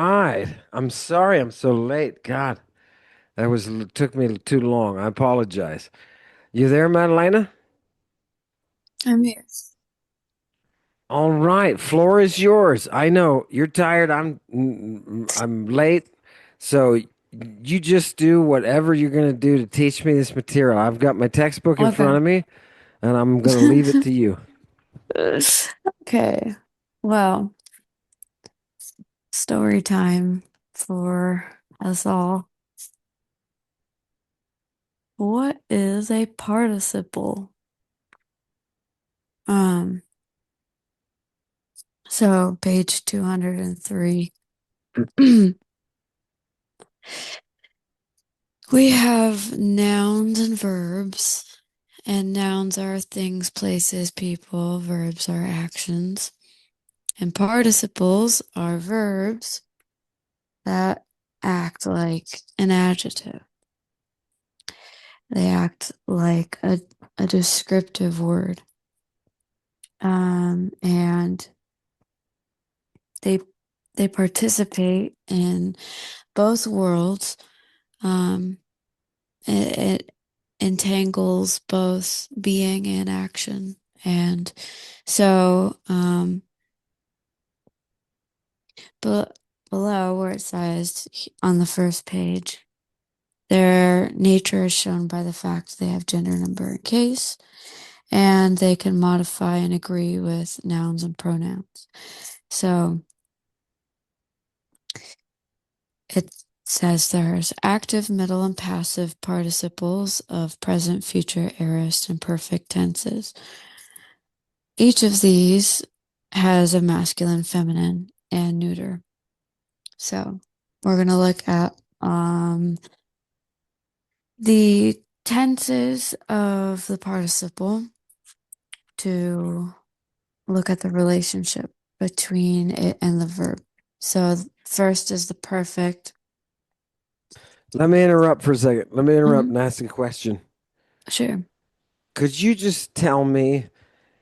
right. I'm sorry I'm so late. God, took me too long. I apologize. You there, Maddalena? I'm here. All right, floor is yours. I know you're tired. I'm late. So you just do whatever you're going to do to teach me this material. I've got my textbook in Okay. front of me and I'm going to leave it to you. Okay. Well, story time for us all. What is a participle? Um, so page 203. We have nouns and verbs, and nouns are things, places, people, verbs are actions, and participles are verbs that act like an adjective. They act like a descriptive word. And they they participate in both worlds. Um, it entangles both being and action. And so but below where it says on the first page, their nature is shown by the fact they have gender, number, and case, and they can modify and agree with nouns and pronouns. So it says there's active, middle, and passive participles of present, future, aorist, and perfect tenses. Each of these has a masculine, feminine, and neuter. So we're going to look at the tenses of the participle to look at the relationship between it and the verb. So first is the perfect. Let me interrupt for a second. Let me interrupt Mhm. and ask a question. Sure. Could you just tell me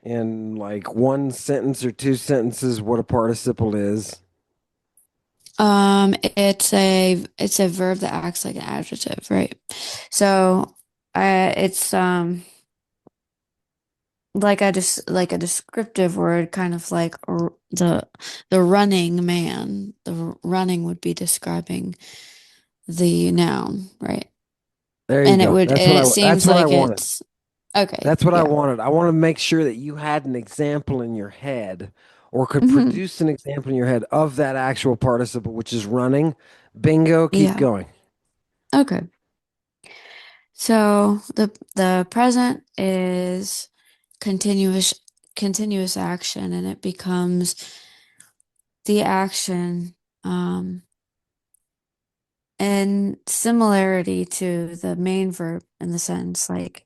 in like one sentence or two sentences what a participle is? It's a verb that acts like an adjective, right? So, it's like a descriptive word, kind of like the running man. The running would be describing the noun, right? There you And it go. would, and it That's seems what I like wanted. it's okay. That's what I Yeah. wanted. I want to make sure that you had an example in your head or could Hmm. produce an example in your head of that actual participle, which is running. Bingo, keep Yeah. going. Okay. So the present is continuous continuous action, and it becomes the action and similarity to the main verb in the sentence, like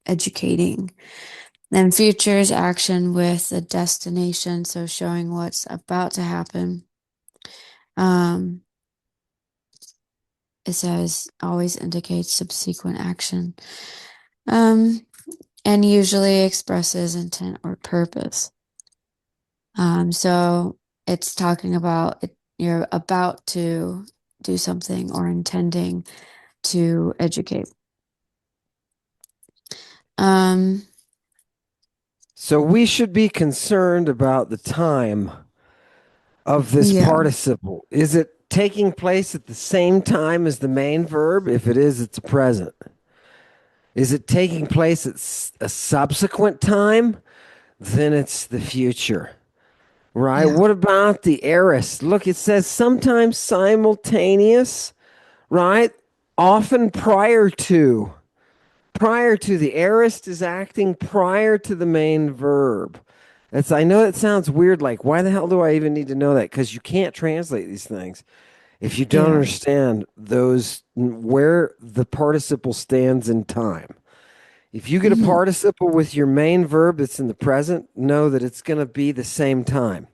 educating. Then future is action with a destination, so showing what's about to happen. Um, it says always indicates subsequent action. Um, and usually expresses intent or purpose. So it's talking about you're about to do something or intending to educate. Um, So we should be concerned about the time of this yeah, participle. Is it taking place at the same time as the main verb? If it is, it's a present. Is it taking place at a subsequent time? Then it's the future. Right. yeah, What about the aorist? Look, it says sometimes simultaneous, right? Often prior to. Prior to the aorist is acting prior to the main verb. That's I know it sounds weird, like why the hell do I even need to know that? Because you can't translate these things if you don't yeah. understand those where the participle stands in time. If you get a Hmm. participle with your main verb that's in the present, know that it's going to be the same time.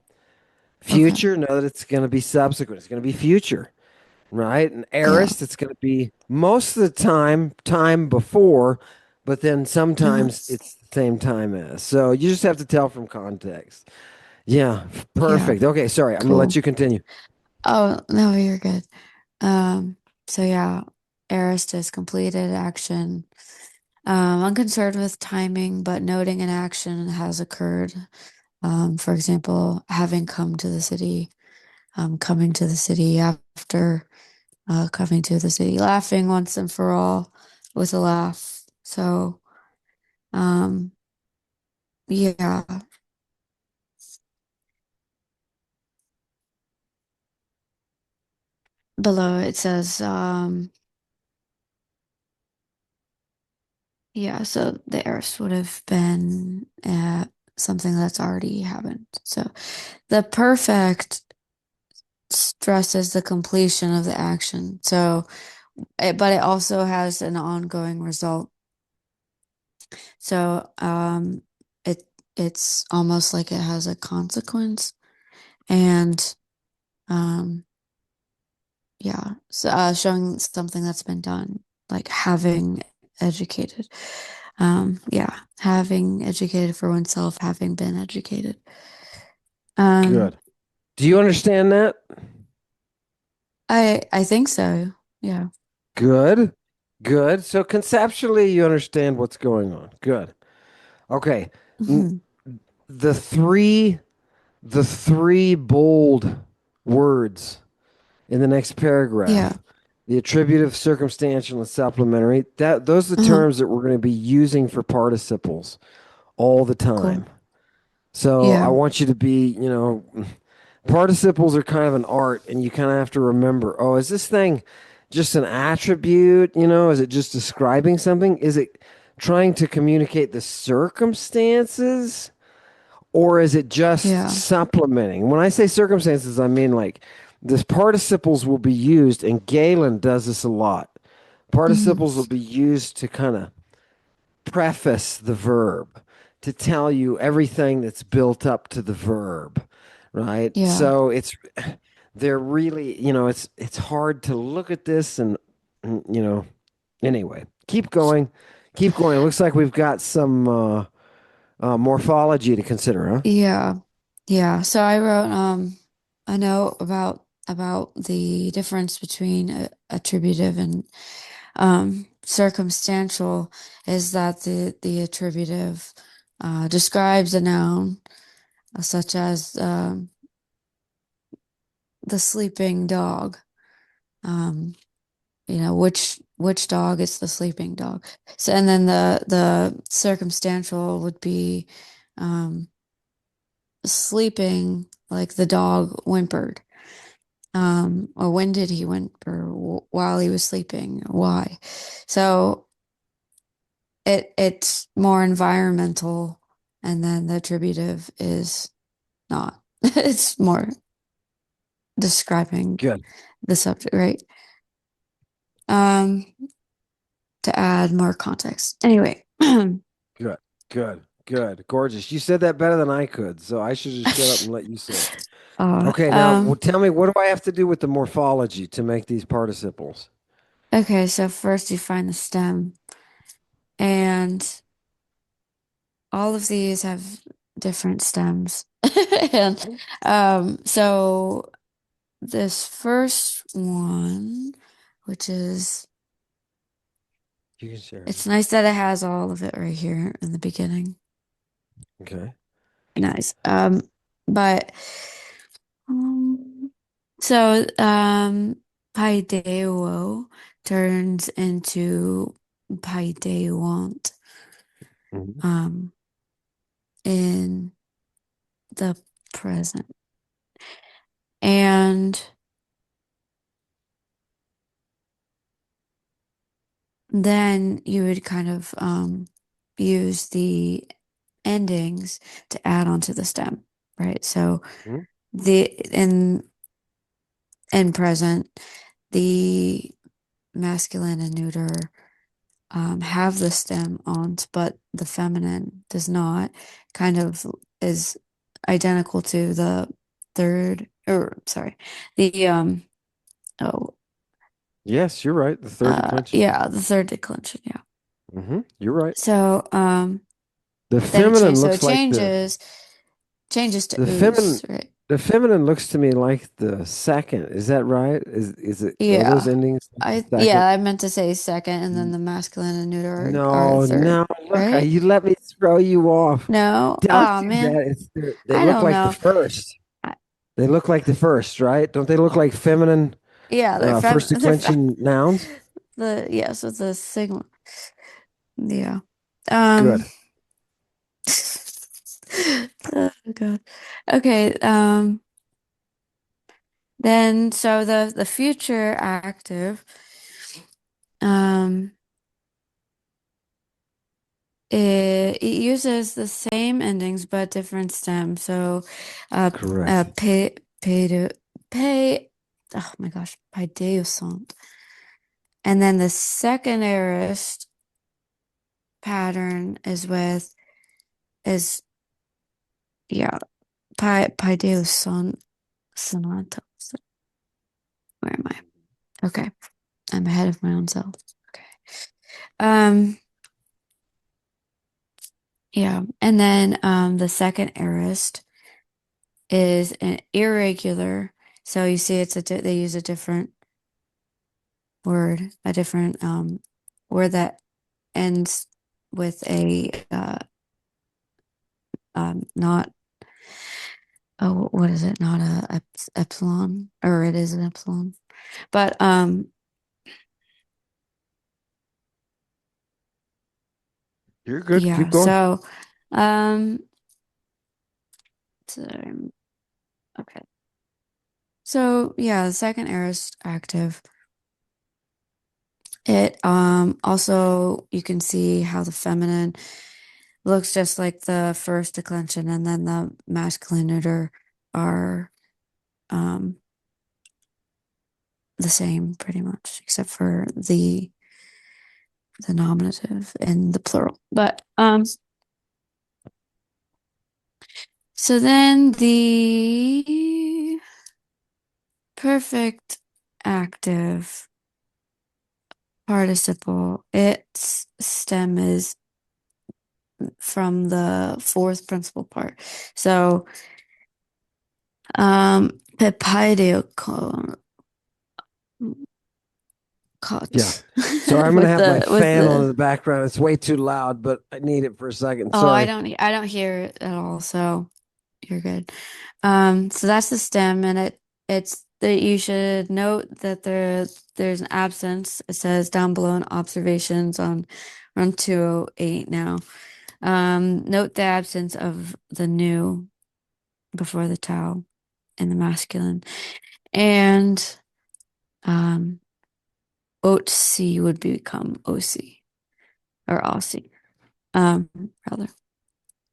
Okay. Future, know that it's going to be subsequent. It's going to be future, right? And Yeah. aorist, it's going to be most of the time before, but then Uh-huh. sometimes it's the same time as. So you just have to tell from context. Yeah, Yeah. perfect. Okay, sorry. I'm going to let Cool. you continue. Oh, no, you're good. Um, so yeah, aorist is completed action. Unconcerned with timing, but noting an action has occurred. For example, having come to the city, coming to the city after coming to the city, laughing once and for all with a laugh. So, um, yeah, below it says, yeah, so the aorist would have been something that's already happened. So the perfect stresses the completion of the action. So, but it also has an ongoing result. So, it it's almost like it has a consequence, and um, yeah, so, showing something that's been done, like having educated. Yeah, having educated for oneself, having been educated. Um, Good. Do you understand that? I think so. Yeah. Good. Good. So conceptually, you understand what's going on. Good. Okay. N- Mhm. The three, the three bold words in the next Yeah. paragraph, the attributive, circumstantial, and supplementary. That those are the Uh-huh. terms that we're going to be using for participles all the Cool. time. So I Yeah. want you to be, participles are kind of an art, and you kind of have to remember, oh, is this thing just an attribute? Is it just describing something? Is it trying to communicate the circumstances? Or is it just Yeah. supplementing? When I say circumstances, I mean like this participles will be used, and Galen does this a lot. Mhm. Participles will be used to kind of preface the verb, to tell you everything that's built up to the verb, right? Yeah. So they're really, it's hard to look at this and anyway, keep going. It looks like we've got some morphology to consider, huh? Yeah. Yeah. So I wrote a note about the difference between attributive and circumstantial is that the attributive describes a noun such as the sleeping dog. Um, which dog is the sleeping dog. So and then the circumstantial would be um, sleeping like the dog whimpered. Or when did he whimper while he was sleeping? Why? So it's more environmental, and then the attributive is not. It's more describing Good, the subject, right? Um, to add more context. Anyway, good, good. Gorgeous. You said that better than I could, so I should just shut up and let you say it. uh, Okay, now well, um, tell me, what do I have to do with the morphology to make these participles? okay, so first you find the stem, and all of these have different stems. And so this first one, which is, You can share it. it's nice that it has all of it right here in the beginning. Okay. Nice. But um, so Paideo turns into Paidewant Mhm. um in the present. And then you would kind of use the endings to add onto the stem, right? So Mhm. the in present, the masculine and neuter have the stem ont, but the feminine does not. Kind of is identical to the third, or sorry, the oh Yes, you're right. The third declension. yeah, the third declension, yeah. You're right. So The then it feminine changes. So it looks like the changes to the feminine ooze, right? The feminine looks to me like the second. Is that right? Is it are those Yeah. endings like the Yeah, second? I meant to say second, and then the masculine and neuter are No, third, no. Look, right? you let me throw you off. No. Don't Oh do man. that. They I look don't like the know. first. I- They look like the first, right? Don't they look like feminine Yeah, first they're fem declension nouns? the yeah, so the sigma. Yeah. Um Good. oh God. Okay, then so the future active um it uses the same endings but different stems. So Correct. pay to pay oh my gosh, paideusant. And then the second aorist pattern is yeah, paideusant sonata. Where am I? Okay. I'm ahead of my own self. Okay. Um, yeah. And then the second aorist is an irregular. So you see they use a different word, a different word that ends with a not oh what is it? Not a epsilon, or it is an epsilon. But You're good. Keep yeah, going. so um so, okay. So yeah, the second aorist active. It also you can see how the feminine looks just like the first declension, and then the masculine neuter are um the same pretty much, except for the nominative and the plural. But so then the perfect active participle, its stem is from the fourth principal part. So pepideo Yeah. cot Sorry, I'm gonna with have my fan on in the the background. It's way too loud, but I need it for a second. oh, Sorry. I don't hear it at all, so you're good. So that's the stem, and it's that you should note that there's an absence. It says down below in observations on run 208 now. Note the absence of the new before the tau in the masculine. And um OC would become OC or Aussie, um, rather.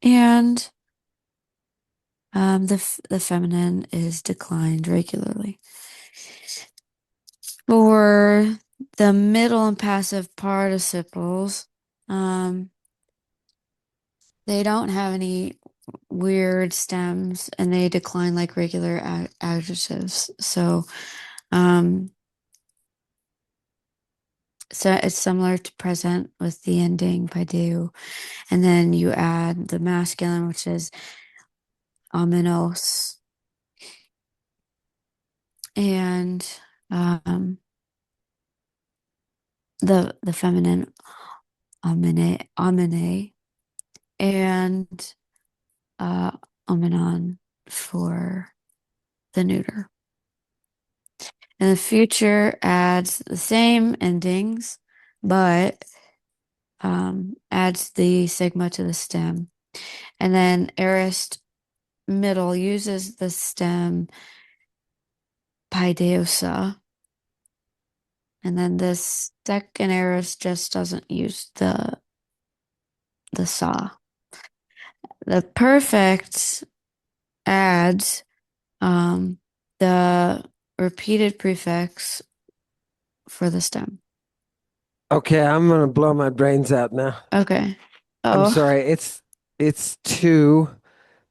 And the feminine is declined regularly. For the middle and passive participles, um, they don't have any weird stems, and they decline like regular adjectives. Um, so it's similar to present with the ending by do, and then you add the masculine, which is ominos, and um, the feminine omine, and uh, ominon for the neuter. And the future adds the same endings, but adds the sigma to the stem. And then aorist middle uses the stem paideosa. And then this second aorist just doesn't use the sa. The perfect adds the repeated prefix for the stem. Okay, I'm gonna blow my brains out now. Okay. I'm Oh. sorry. It's too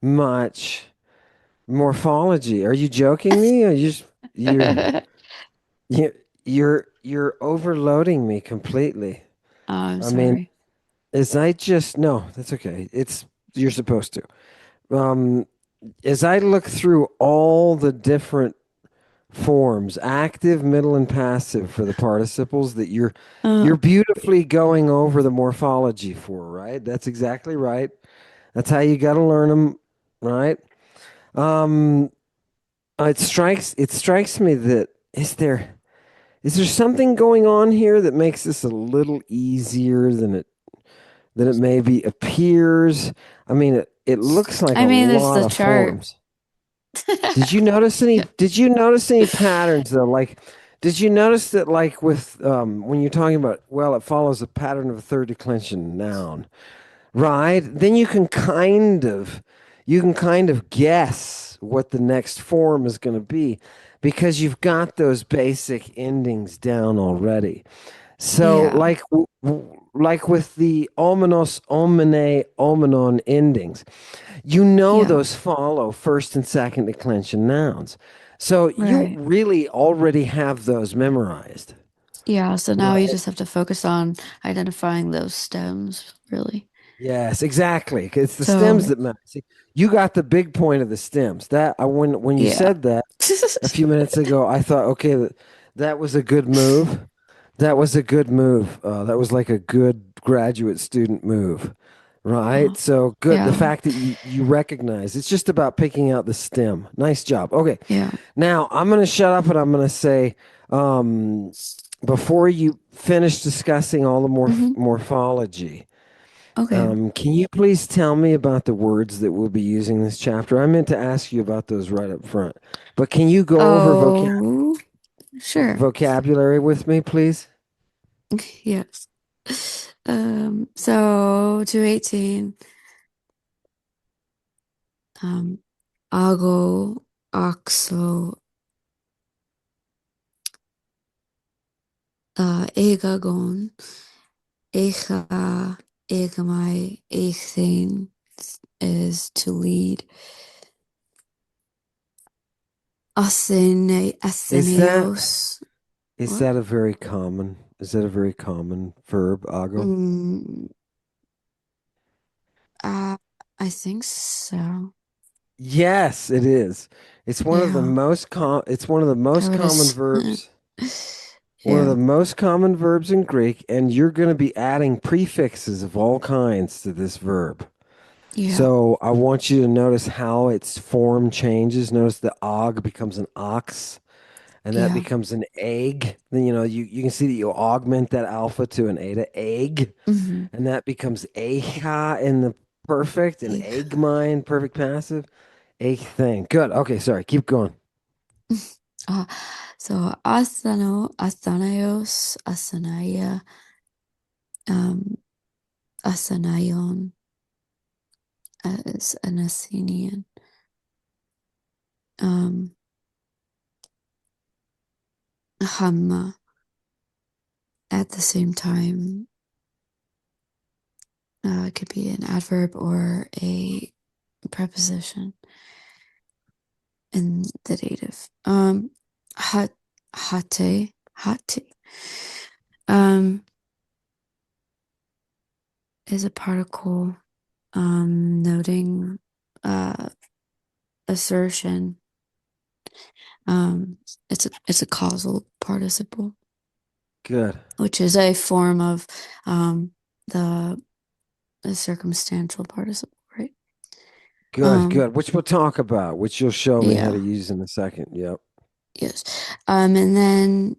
much morphology. Are you joking me? Are you're Oh, you you're overloading me completely. I'm I mean, sorry. is I just no, that's okay. It's you're supposed to. Um, as I look through all the different forms, active, middle, and passive for the participles that Uh, you're beautifully going over the morphology for, right? That's exactly right. That's how you got to learn them, right? Um, it strikes me that is there something going on here that makes this a little easier than it maybe appears? I mean, it looks like I a mean, there's lot the of chart. forms. Did you notice any patterns though? Like, did you notice that like with when you're talking about, well, it follows a pattern of a third declension noun, right? Then you can kind of guess what the next form is going to be because you've got those basic endings down already. So Yeah, like with the omenos, omine, omenon endings, you know yeah, those follow first and second declension nouns. So you right. really already have those memorized, Yeah, so now you right? just have to focus on identifying those stems, really. Yes, exactly. It's the stems So, that matter. See, you got the big point of the stems. That I when you yeah. said that a few minutes ago, I thought, okay, that was a good move. That was a good move. That was like a good graduate student move, right? Oh, So good. The yeah, fact that you recognize it's just about picking out the stem. Nice job. Okay, yeah. now I'm going to shut up and I'm going to say, um, before you finish discussing all the Hmm. morphology, Okay. can you please tell me about the words that we'll be using this chapter? I meant to ask you about those right up front, but can you go over Oh, sure. vocabulary with me, please? Yes. So 218, um, ago, oxo, egagon, echa, egamai, ethane is to lead. Is that Atheneos. is What? that a very common is that a very common verb, ago? Mm, uh, I think so. Yes, it is. Yeah, It's one of the I most would common assume. verbs. One of Yeah, the most common verbs in Greek, and you're going to be adding prefixes of all kinds to this verb. yeah, So I want you to notice how its form changes. Notice the og becomes an ox, and that yeah. becomes an egg. Then you can see that you augment that alpha to an eta, egg, Hmm. and that becomes echa in the perfect, and egg mine perfect passive. Egg thing. Good. Okay, sorry. Keep going. Uh, so Athanaios, Asanaya, um, Asanayon is an Athenian. Um, Hamma at the same time could be an adverb or a preposition in the dative. Hat, hate, um, is a particle noting uh, assertion. Um, it's a causal participle, Good. which is a form of um, the, the circumstantial participle, right? Good. Um, Good. Which we'll talk about, which you'll show me how to yeah, use in a second. Yep. yes. And then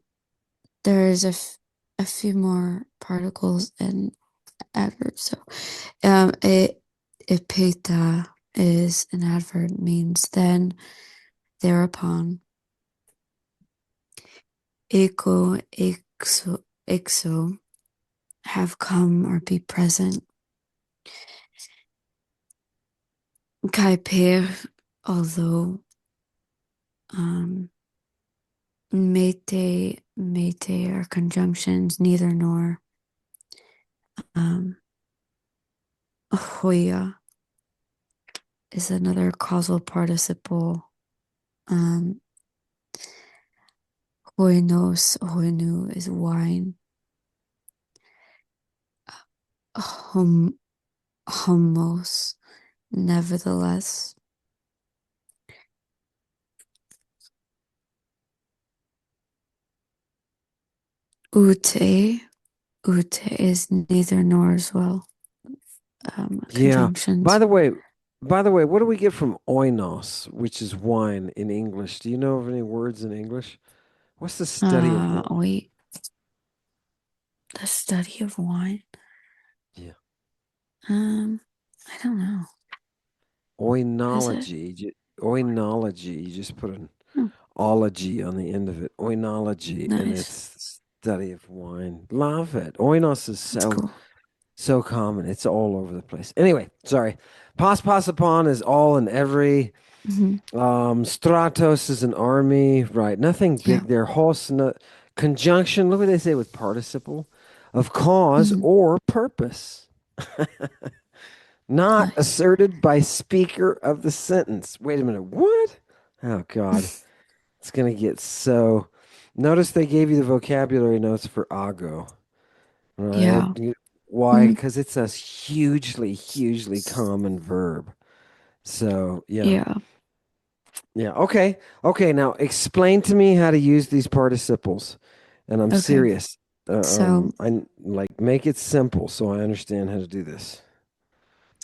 there's a few more particles and adverbs. So, it epita is an adverb, means then, thereupon. Eco, exo, have come or be present. Kai per, although. Um, mete are conjunctions, neither nor. Um, hoya is another causal participle. Um, hoinos, hoinu is wine. Hom, homos, nevertheless. Ute. Ute is neither nor as well. Yeah. By Conjunctions. the way, by the way, what do we get from oinos, which is wine in English? Do you know of any words in English? What's the study of wine? Wait, the study of wine. Yeah. Um, I don't know. Is it? Oinology. You just put an Oh, ology on the end of it. Oinology, and nice. it's the study of wine. Love it. Oinos is That's so cool. so common. It's all over the place. Anyway, sorry. Pas upon is all and every. Hmm. Stratos is an army, right? Nothing Yeah. big there. Hos, no, conjunction. Look what they say with participle of cause Hmm. or purpose, not Nice. asserted by speaker of the sentence. Wait a minute. What? Oh God, it's gonna get so. Notice they gave you the vocabulary notes for ago, right? Yeah. Why? Hmm. Because it's a hugely common verb. So yeah. Yeah. Yeah. Okay. Okay. Now explain to me how to use these participles. And I'm Okay. serious. So, I like make it simple so I understand how to do this.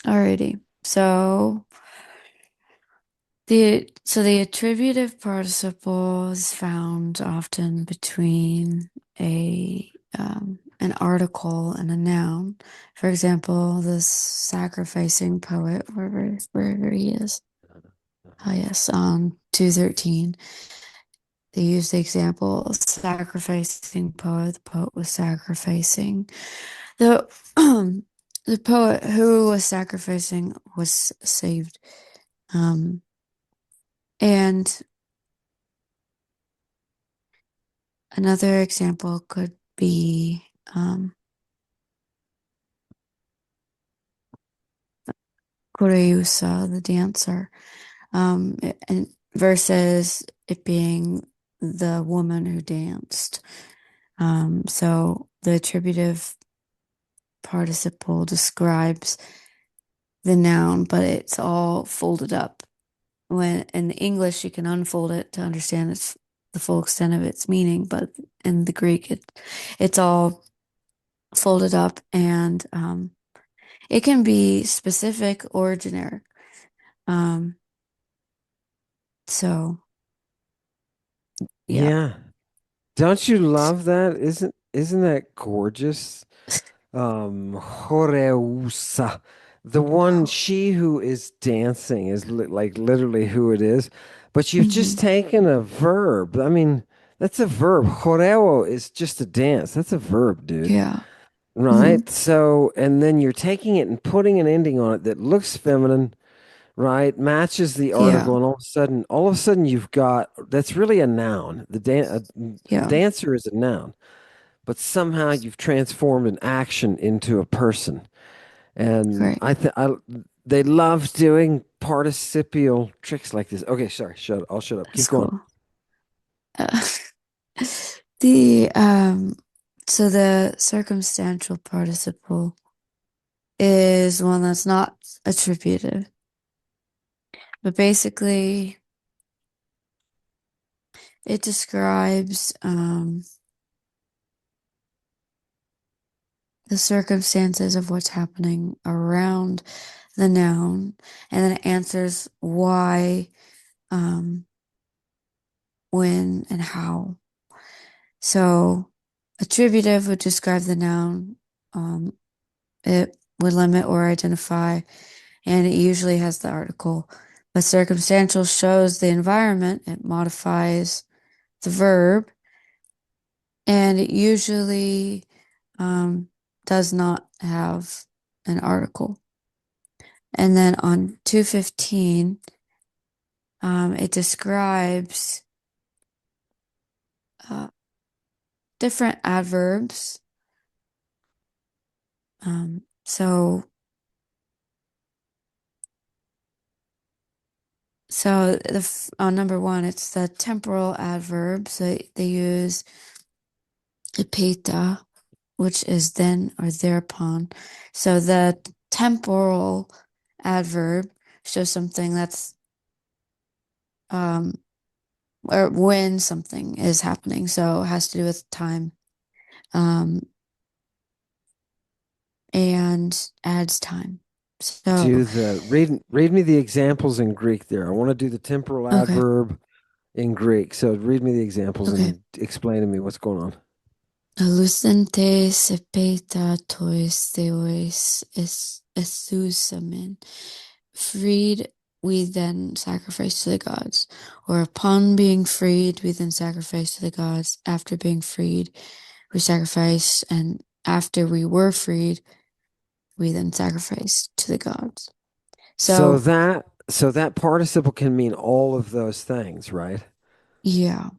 alrighty. So the attributive participle is found often between a an article and a noun. For example, the sacrificing poet, wherever he is. Oh yes, on 213. They use the example of sacrificing poet. The poet was sacrificing. The the poet who was sacrificing was saved. Um, and another example could be Koreusa, the dancer, and versus it being the woman who danced. So the attributive participle describes the noun, but it's all folded up. When in English, you can unfold it to understand the full extent of its meaning, but in the Greek, it's all folded up, and it can be specific or generic. Um, so yeah. Yeah. Don't you love that? Isn't that gorgeous? Horeusa. The one she who is dancing is like literally who it is. But you've just Hmm. taken a verb. I mean, that's a verb. Horeo is just a dance. That's a verb, dude. Yeah. Hmm. Right? So, and then you're taking it and putting an ending on it that looks feminine, right? Matches the Yeah. article, and all of a sudden you've got that's really a noun. The Yeah. dancer is a noun, but somehow you've transformed an action into a person. And Great. they love doing participial tricks like this. Okay, sorry, I'll shut up. Keep That's going. cool. Uh, the so the circumstantial participle is one that's not attributive, but basically it describes the circumstances of what's happening around the noun, and then it answers why, um, when, and how. So, attributive would describe the noun. It would limit or identify, and it usually has the article. But circumstantial shows the environment. It modifies the verb, and it usually um, does not have an article. And then on 215, it describes uh, different adverbs. Um, so, on number one, it's the temporal adverbs. They use epita, which is then or thereupon. So the temporal adverb shows something that's um, or when something is happening. So it has to do with time. um, and adds time. So, Do the read me the examples in Greek there. I want to do the temporal okay, adverb in Greek. So read me the examples okay. and explain to me what's going on. Lucentes epeta tois theois Ethusamin. Freed, we then sacrifice to the gods. Or upon being freed, we then sacrifice to the gods. After being freed, we sacrifice, and after we were freed, we then sacrifice to the gods. So So, that participle can mean all of those things, right? yeah,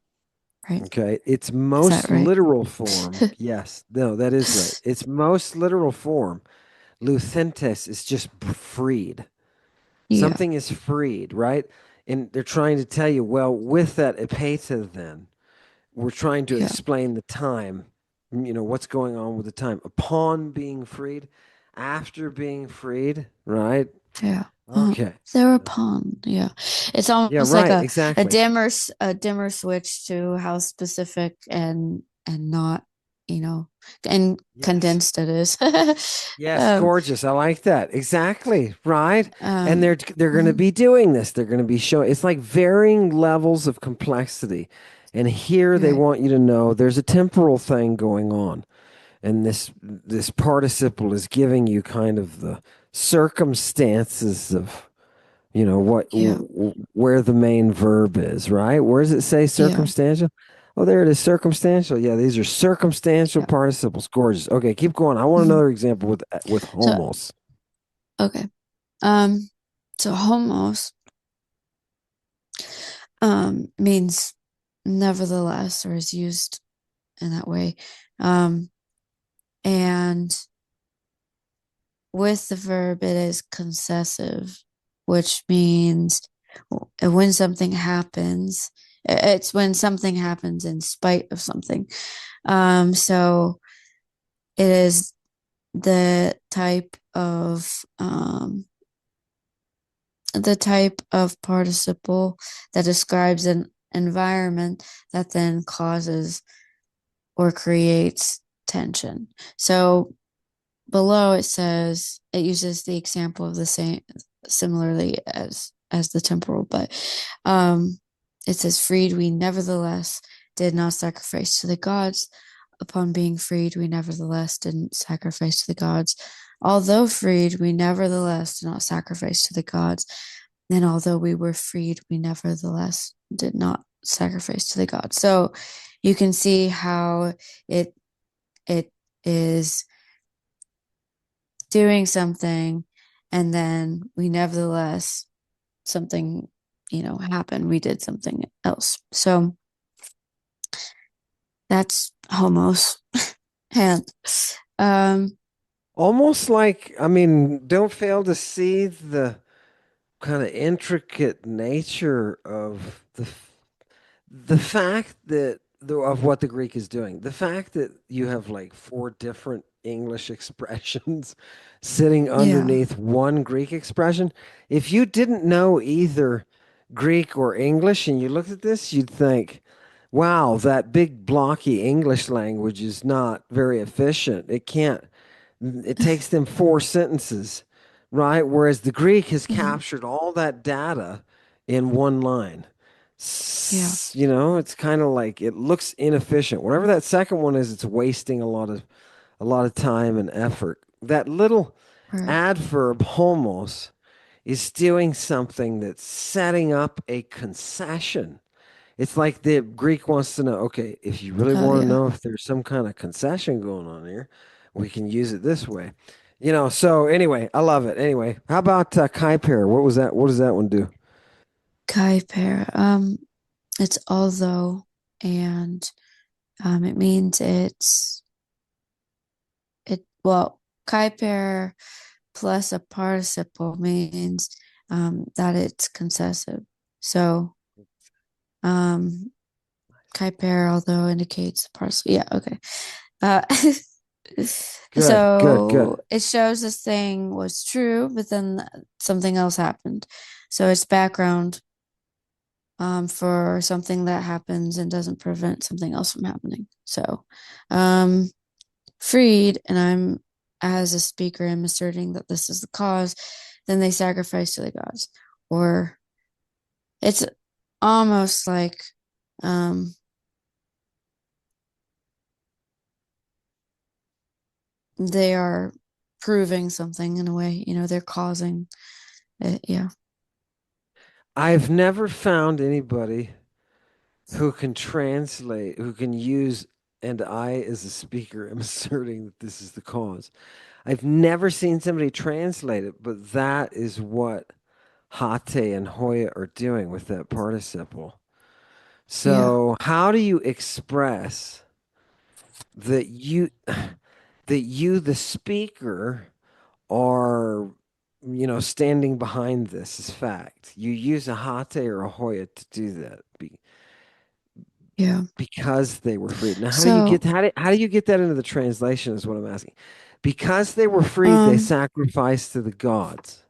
right. Okay. Its Is that most right? literal form, yes. No, that is right. Its most literal form, lucentes, is just freed. Yeah, Something is freed, right? And they're trying to tell you, well, with that epeta, then we're trying to yeah, explain the time, what's going on with the time upon being freed, after being freed, right? yeah. Okay. Thereupon, yeah. It's Yeah, almost like right, a exactly. dimmer switch to how specific and not, and Yes. condensed it is. Yes, um, gorgeous. I like that. Exactly, right? And um, they're going to mhm, be doing this. They're going to be showing it's like varying levels of complexity. And here they right. want you to know there's a temporal thing going on. And this participle is giving you kind of the circumstances of Yeah, where the main verb is, right? Where does it say yeah, circumstantial? Oh, there it is, circumstantial. Yeah, these are circumstantial yeah. participles. Gorgeous. Okay, keep going. I want Mhm. another example with So, homos. okay. Um, so homos means nevertheless, or is used in that way. Um, and with the verb, it is concessive, which means when something happens, it's when something happens in spite of something. So it is the type of participle that describes an environment that then causes or creates tension. So below it says it uses the example of the same similarly as the temporal, but it says freed we nevertheless did not sacrifice to the gods. Upon being freed, we nevertheless didn't sacrifice to the gods. Although freed, we nevertheless did not sacrifice to the gods. And although we were freed, we nevertheless did not sacrifice to the gods. So you can see how it it is doing something, and then we nevertheless something happened, we did something else. So that's homos. And um Almost like, I mean, don't fail to see the kind of intricate nature of the fact that of what the Greek is doing, the fact that you have like four different English expressions sitting yeah. underneath one Greek expression. If you didn't know either Greek or English and you looked at this, you'd think, wow, that big blocky English language is not very efficient. It takes them four sentences, right? Whereas the Greek has Mhm. captured all that data in one line. Yeah, It's kind of like it looks inefficient. Whatever that second one is, it's wasting a lot of time and effort. That little right. adverb homos is doing something that's setting up a concession. It's like the Greek wants to know, okay, if you really Oh want to yeah. know if there's some kind of concession going on here, we can use it this way. So anyway, I love it. Anyway, how about Kai pair? What was that? What does that one do? Kai pair. It's although, and it means well, Kai pair plus a participle means that it's concessive. So um Kai pair, although indicates participle. Yeah, okay. Uh Good, good, so good. it shows this thing was true, but then something else happened. So it's background for something that happens and doesn't prevent something else from happening. So, um, freed, and I'm as a speaker, I'm asserting that this is the cause, then they sacrifice to the gods. Or it's almost like um, they are proving something in a way, they're causing it. Yeah. I've never found anybody who can translate, who can use, and I, as a speaker, am asserting that this is the cause. I've never seen somebody translate it, but that is what Hate and Hoya are doing with that participle. Yeah. So, how do you express that you, the speaker, are standing behind this as fact? You use a Hate or a Hoya to do that Yeah. because they were freed. Now, So, how do you get that into the translation? Is what I'm asking. Because they were freed, they um, sacrificed to the gods.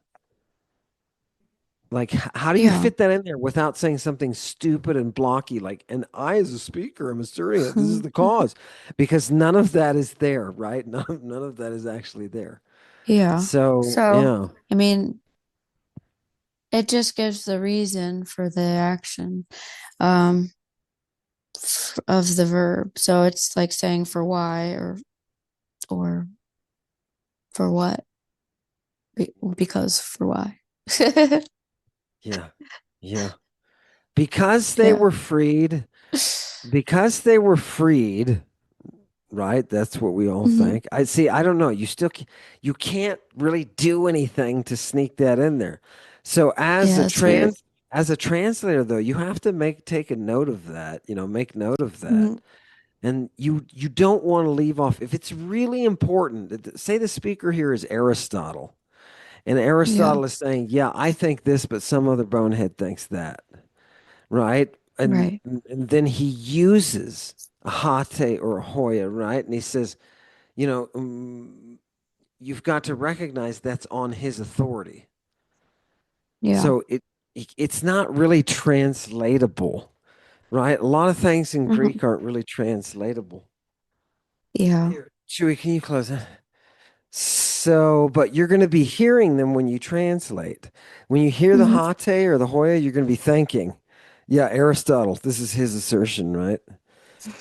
Like, how do you yeah. fit that in there without saying something stupid and blocky? Like, and I, as a speaker, am asserting that this is the cause, because none of that is there, right? None of that is actually there. Yeah. So, So, yeah, I mean, it just gives the reason for the action um, of the verb. So it's like saying for why or for what, because for why. yeah, yeah. Because they Yeah. were freed, because they were freed, right? That's what we all Hmm. think. I see. I don't know. You can't really do anything to sneak that in there. So Yeah, it's weird. as a translator, though, you have to take a note of that. Make note of that, Hmm. and you don't want to leave off if it's really important. Say the speaker here is Aristotle, and Yeah. Aristotle is saying, "Yeah, I think this, but some other bonehead thinks that." Right? Right. And then he uses a Hate or a Hoya, right? And he says, you know, you've got to recognize that's on his authority. Yeah. So it's not really translatable, right? A lot of things in Hmm. Greek aren't really translatable. Yeah. Here, Chewy, can you close it? So, but you're going to be hearing them when you translate. When you hear the Hmm. Hate or the Hoya, you're going to be thinking, yeah, Aristotle, this is his assertion, right?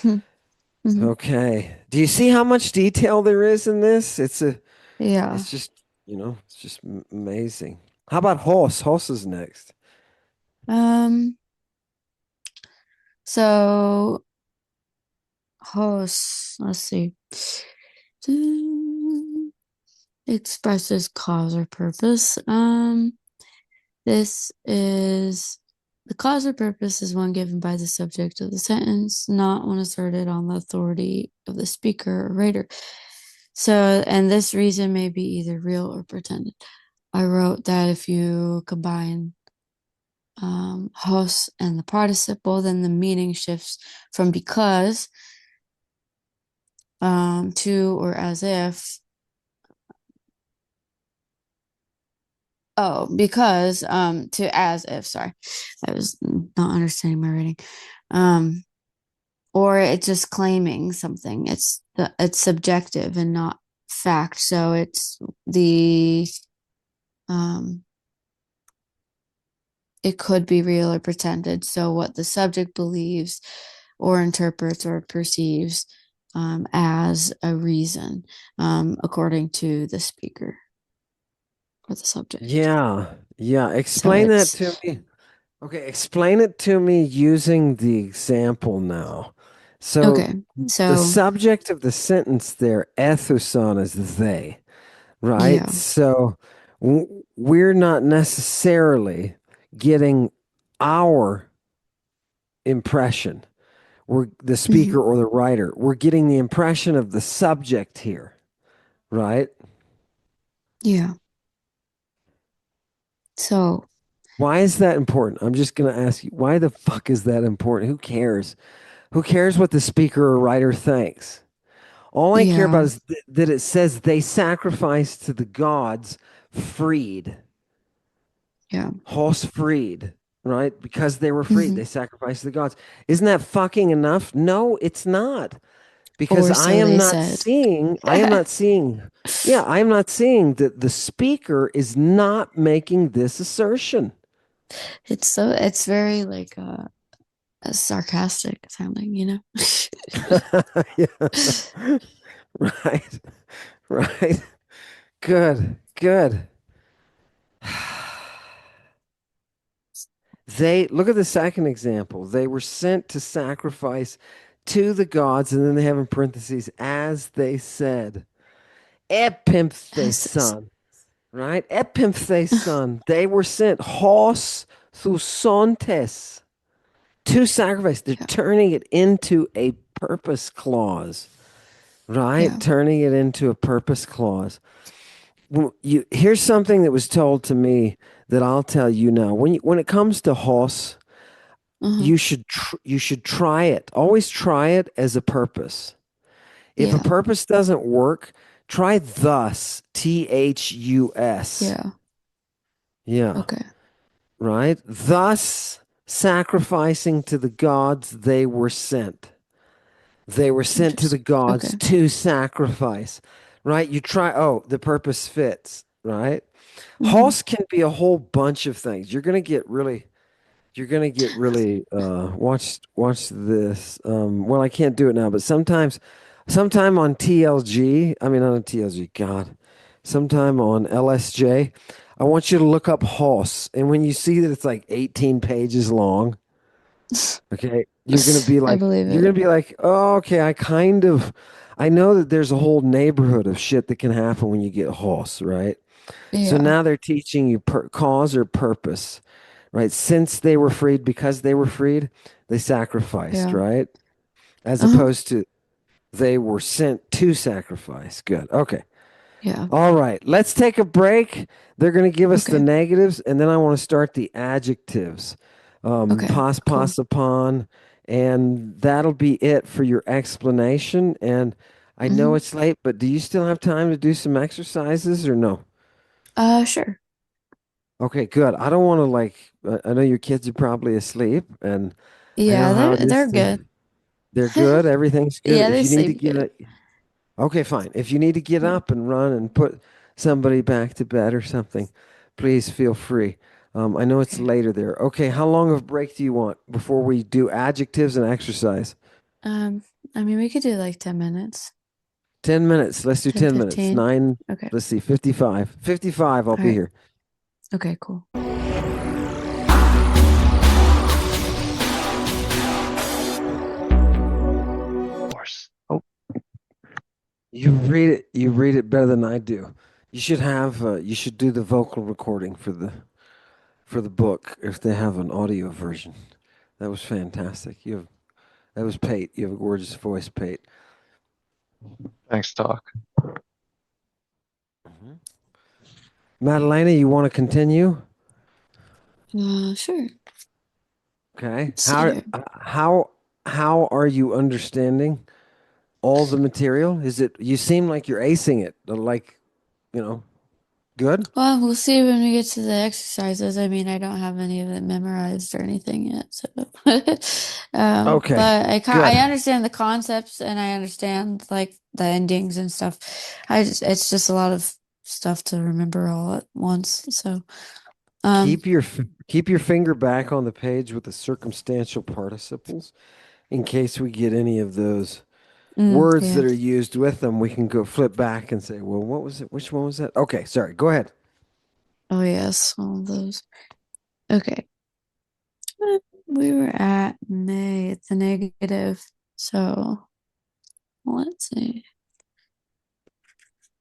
Hmm. Hmm. Okay. Do you see how much detail there is in this? Yeah. It's just, it's just amazing. How about Hoss? Hoss is next. Um, so host, let's see. Expresses cause or purpose. This is the cause or purpose is one given by the subject of the sentence, not one asserted on the authority of the speaker or writer. So, and this reason may be either real or pretended. I wrote that if you combine hos and the participle, then the meaning shifts from because to or as if. Oh, because to as if, sorry. I was not understanding my reading. Um or it's just claiming something. It's subjective and not fact. So it's the um it could be real or pretended. So what the subject believes or interprets or perceives as a reason, according to the speaker or the subject. Yeah. Yeah. So Explain that it's to me. Okay. Explain it to me using the example now. So okay. the So subject of the sentence there, ethuson, is they, right? yeah. So we're not necessarily getting our impression. We're the Mhm. speaker or the writer. We're getting the impression of the subject here, right? Yeah. So Why is that important? I'm just going to ask you, why the fuck is that important? Who cares? Who cares what the speaker or writer thinks? All I care about yeah. is that it says they sacrificed to the gods freed. Yeah. Horse freed, right? Because they were freed. Hmm. They sacrificed to the gods. Isn't that fucking enough? No, it's not. because Or I so am they not said. seeing, I am not seeing, yeah, I am not seeing that the speaker is not making this assertion. It's very like sarcastic sounding, you know? Yeah. Right. Right. Good. Good. They look at the second example. They were sent to sacrifice to the gods, and then they have in parentheses, as they said, Epimphthe As, son, right? Epimphthe son. They were sent hos thusontes to sacrifice. They're yeah, turning it into a purpose clause, right? yeah. Turning it into a purpose clause. Here's something that was told to me that I'll tell you now. When it comes to hos, Uh-huh. you should try it. Always try it as a purpose. If a Yeah. purpose doesn't work, try thus, thus. Yeah. Yeah, Okay. right? Thus sacrificing to the gods they were sent. They were sent to the Interesting. gods Okay. to sacrifice, right? You try, oh, the purpose fits, right? Mm-hmm. Hos can be a whole bunch of things. You're gonna get really watch this. Well, I can't do it now, but sometime on TLG, I mean not on TLG, God, sometime on LSJ, I want you to look up Hoss, and when you see that it's like 18 pages long, okay, I believe you're it. gonna be like, oh, okay, I know that there's a whole neighborhood of shit that can happen when you get Hoss, right? So Yeah. now they're teaching you cause or purpose, right? Since they were freed, because they were freed, they sacrificed, Yeah. right? As Uh-huh. opposed to they were sent to sacrifice. Good. Okay. Yeah. All right. Let's take a break. They're going to give us the Okay. negatives, and then I want to start the adjectives. Okay. Cool. Pas upon, and that'll be it for your explanation. And I know Mm-hmm. it's late, but do you still have time to do some exercises or no? Sure. Okay, good. I don't want to I know your kids are probably asleep, and I know Yeah, how it is they're to, good. they're good. Everything's good. Yeah, If they you need to sleep get good. a, okay, fine. If you need to get Yeah. up and run and put somebody back to bed or something, please feel free. I know it's Okay. later there. Okay, how long of a break do you want before we do adjectives and exercise? Um, I mean, we could do like 10 minutes, 10 minutes. Let's do 10, 10 minutes. 15. Nine, Okay. let's see, 55. 55, I'll All be right. here. Okay, cool. Course. Oh, you read it better than I do. You should do the vocal recording for the book if they have an audio version. That was fantastic. That was Pate. You have a gorgeous voice, Pate. Thanks, Doc. Mhm. Maddalena, you want to continue? Sure. Okay. Let's see here. How are you understanding all the material? Is it you seem like you're acing it, like, you know, good? Well, we'll see when we get to the exercises. I mean, I don't have any of it memorized or anything yet, so Okay. but I Good. understand the concepts and I understand like the endings and stuff. It's just a lot of stuff to remember all at once. So, um, Keep your finger back on the page with the circumstantial participles in case we get any of those words yeah. that are used with them. We can go flip back and say, well, what was it? Which one was that? Okay, sorry. Go ahead. Oh yes, all of those. Okay. We were at it's a negative. So let's see.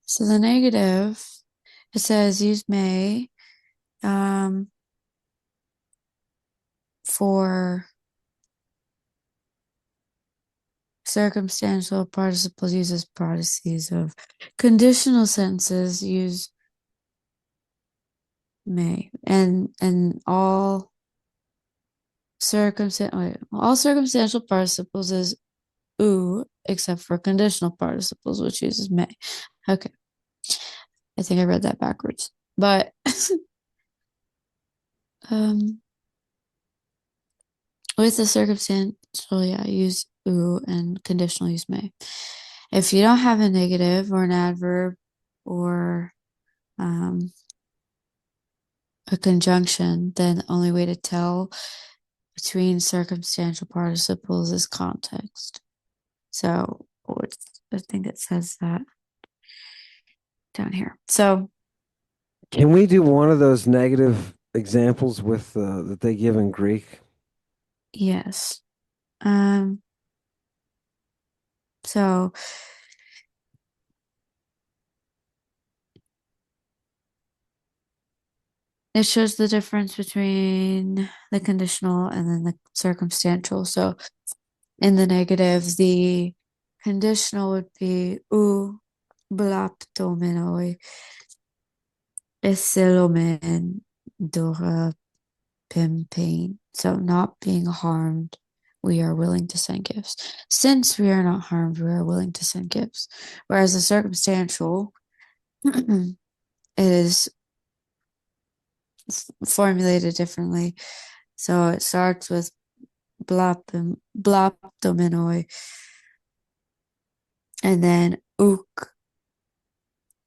So the negative, it says use may for circumstantial participles uses partices of conditional sentences use may and all circumstantial participles is oo except for conditional participles which uses may. Okay. I think I read that backwards. But um with the circumstantial, yeah, use oo, and conditional use may. If you don't have a negative or an adverb or a conjunction, then the only way to tell between circumstantial participles is context. So I think it says that down here. So Can we do one of those negative examples with that they give in Greek? yes. Um, so it shows the difference between the conditional and then the circumstantial. So in the negative, the conditional would be u blaptomenoi esilomen dora pimpain. So not being harmed, we are willing to send gifts. Since we are not harmed, we are willing to send gifts. Whereas the circumstantial is formulated differently. So it starts with blaptomenoi and then uk.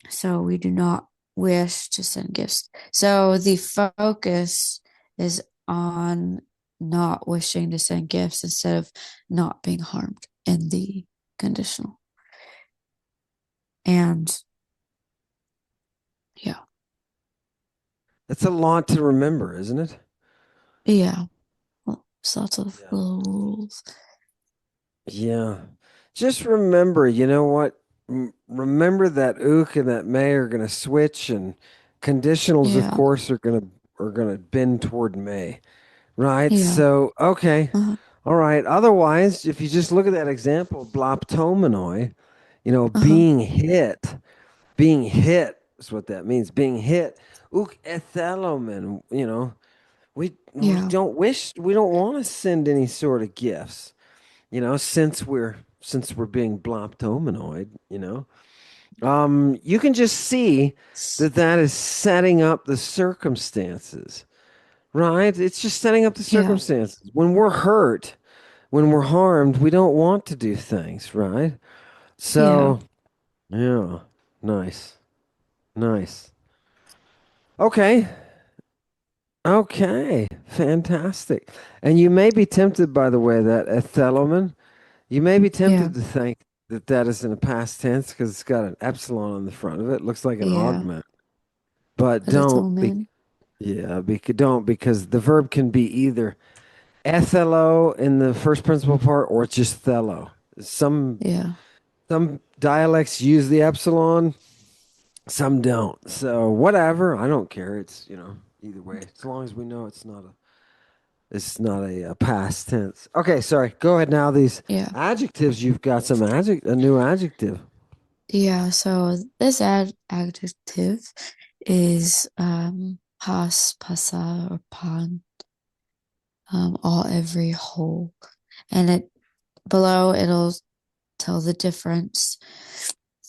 So we do not wish to send gifts. So the focus is on not wishing to send gifts instead of not being harmed in the conditional. And yeah, That's a lot to remember, isn't it? yeah, well, there's lots of Yeah. little rules. Yeah. Just remember, you know what? Remember that ook and that may are going to switch, and conditionals, of Yeah, course, are gonna bend toward may, right? yeah, So, okay, uh-huh, all right. Otherwise, if you just look at that example, bloptomenoi, uh-huh, being hit is what that means. Being hit. Ook ethelomen, we yeah, don't want to send any sort of gifts, since we're being bloptomenoid. You can just see that is setting up the circumstances, right? It's just setting up the yeah, circumstances. When we're hurt, when we're harmed, we don't want to do things, right? yeah, So, yeah, nice, nice. Okay, okay, fantastic. And you may be tempted, by the way, that ethelomen. You may be yeah, tempted to think that that is in a past tense because it's got an epsilon on the front of it. Looks like an yeah, augment, but but it's don't. all men. Yeah, don't because the verb can be either ethelo in the first principal part or just thelo. Some Yeah, some dialects use the epsilon, some don't. So whatever, I don't care. It's either way, as long as we know it's not a past tense. Okay, sorry. Go ahead now. These yeah. adjectives, you've got a new adjective. Yeah, so this adjective is pas, pasa, or pan, all, every, whole. And it below it'll tell the difference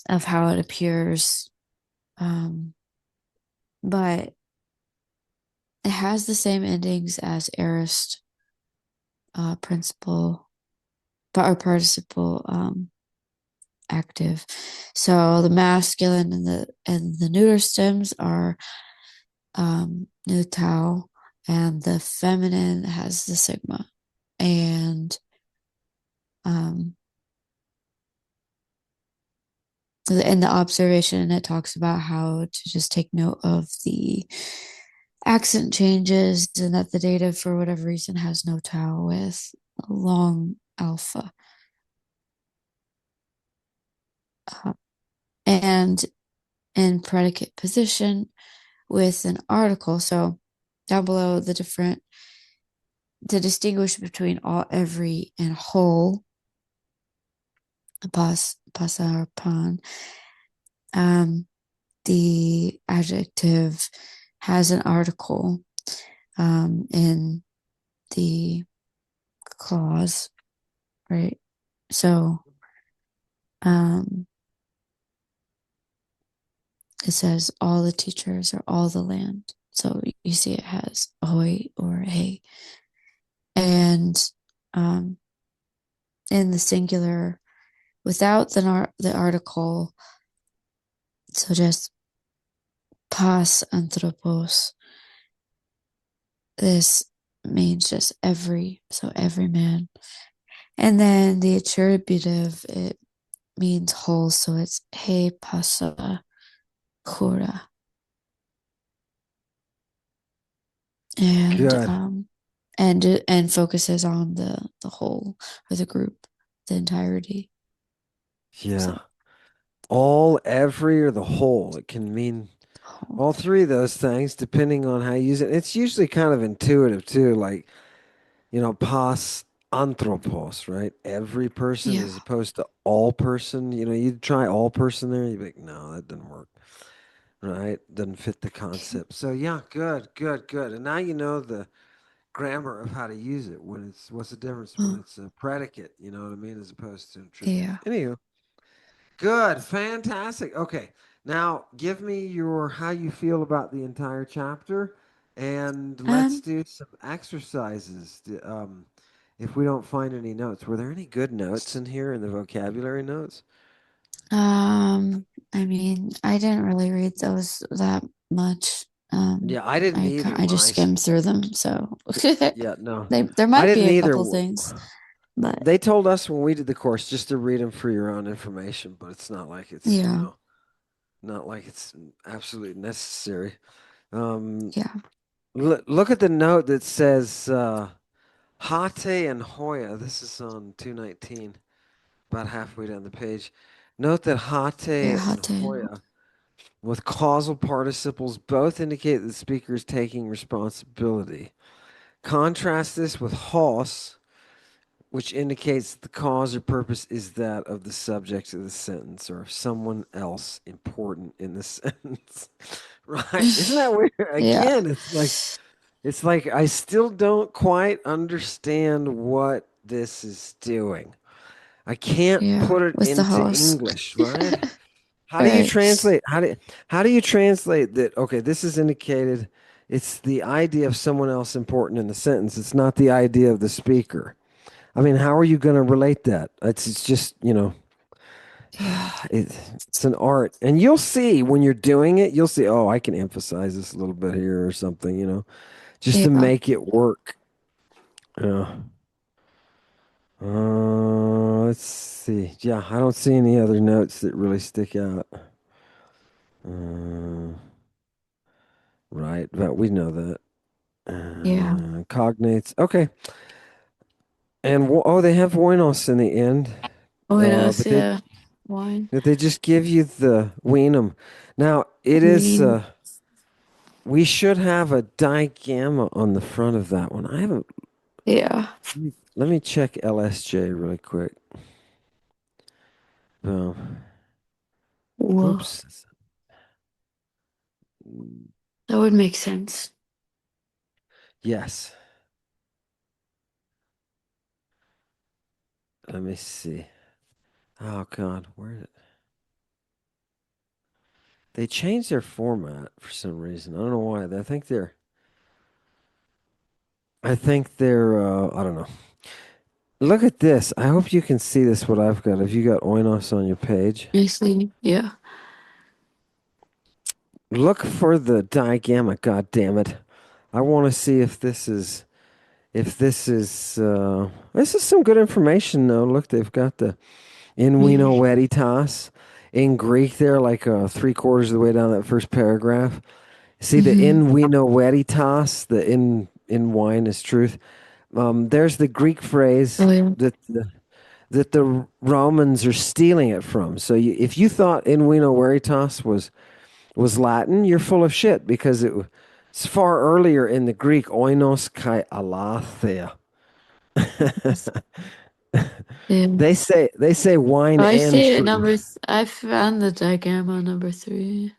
of how it appears. But it has the same endings as aorist principle or participle active. So the masculine and the neuter stems are neutral, and the feminine has the sigma. And um, in the observation, it talks about how to just take note of the accent changes and that the data, for whatever reason, has no tau with long alpha. Uh, and in predicate position with an article. So down below, to distinguish between all, every, and whole, pasa or pan, the adjective has an article in the clause, right? So um, it says all the teachers or all the land. So you see it has ahoy or hey. And in the singular without the article. So just pas anthropos. This means just every, so every man. And then the attributive, it means whole, so it's he pasa kura. And Good. and focuses on the whole or the group, the entirety. Yeah. So All, every, or the whole. It can mean whole. all three of those things depending on how you use it. It's usually kind of intuitive too, like, pas anthropos, right? Every person Yeah. as opposed to all person. You'd try all person there, you'd be like, no, that doesn't work, right? Doesn't fit the concept. So yeah, good, good, good. And now you know the grammar of how to use it when what's the difference when Oh, it's a predicate, you know what I mean, as opposed to attributive. yeah. Anywho, good, fantastic. Okay, now give me your how you feel about the entire chapter, and let's Um, do some exercises. If we don't find any notes, were there any good notes in here in the vocabulary notes? I mean, I didn't really read those that much. Yeah, I didn't either I when just skimmed through them, so Yeah, no, there I might be didn't a either. couple things, but They told us when we did the course just to read them for your own information, but it's not like it's, yeah, not like it's absolutely necessary. Um, yeah, look at the note that says Hate and Hoya. This is on 219, about halfway down the page. Note that yeah, Hate and hot day. Hoya, with causal participles, both indicate that the speaker is taking responsibility. Contrast this with Hos, which indicates the cause or purpose is that of the subject of the sentence or of someone else important in the sentence. Right? Isn't that weird? Yeah, Again, it's like I still don't quite understand what this is doing. I can't yeah, put it with the into host, English, right? How do you right? translate? How do you translate that? Okay, this is indicated. It's the idea of someone else important in the sentence. It's not the idea of the speaker. I mean, how are you going to relate that? It's just, Yeah, it's an art. And you'll see when you're doing it, you'll see, oh, I can emphasize this a little bit here or something, just to yeah, make it work. Yeah. Let's see. Yeah, I don't see any other notes that really stick out. Uh, right, but we know that. yeah. Cognates. Okay. And they have buenos in the end. Oh, it is. But they Yeah, wine. That they just give you the Weenum. Now it is. Green. We should have a digamma on the front of that one. I haven't. Yeah. Let me check LSJ really quick. Oh, Whoa, oops. that would make sense. Yes. Let me see. Oh God, where did they changed their format for some reason? I don't know why. I think they're. I think they're. I don't know. Look at this. I hope you can see this. What I've got. Have you got Oinos on your page? I see. Yeah. Look for the digamma. God damn it! I want to see if this is some good information though. Look, they've got the in Yeah. vino veritas in Greek there, like three-quarters of the way down that first paragraph. See the Hmm. in vino veritas, the in wine is truth. There's the Greek phrase Oh, yeah. that the Romans are stealing it from. So if you thought in vino veritas was Latin, you're full of shit because it's far earlier in the Greek oinos kai aletheia. Yeah. They say wine I and see it truth. I found the digamma number 3.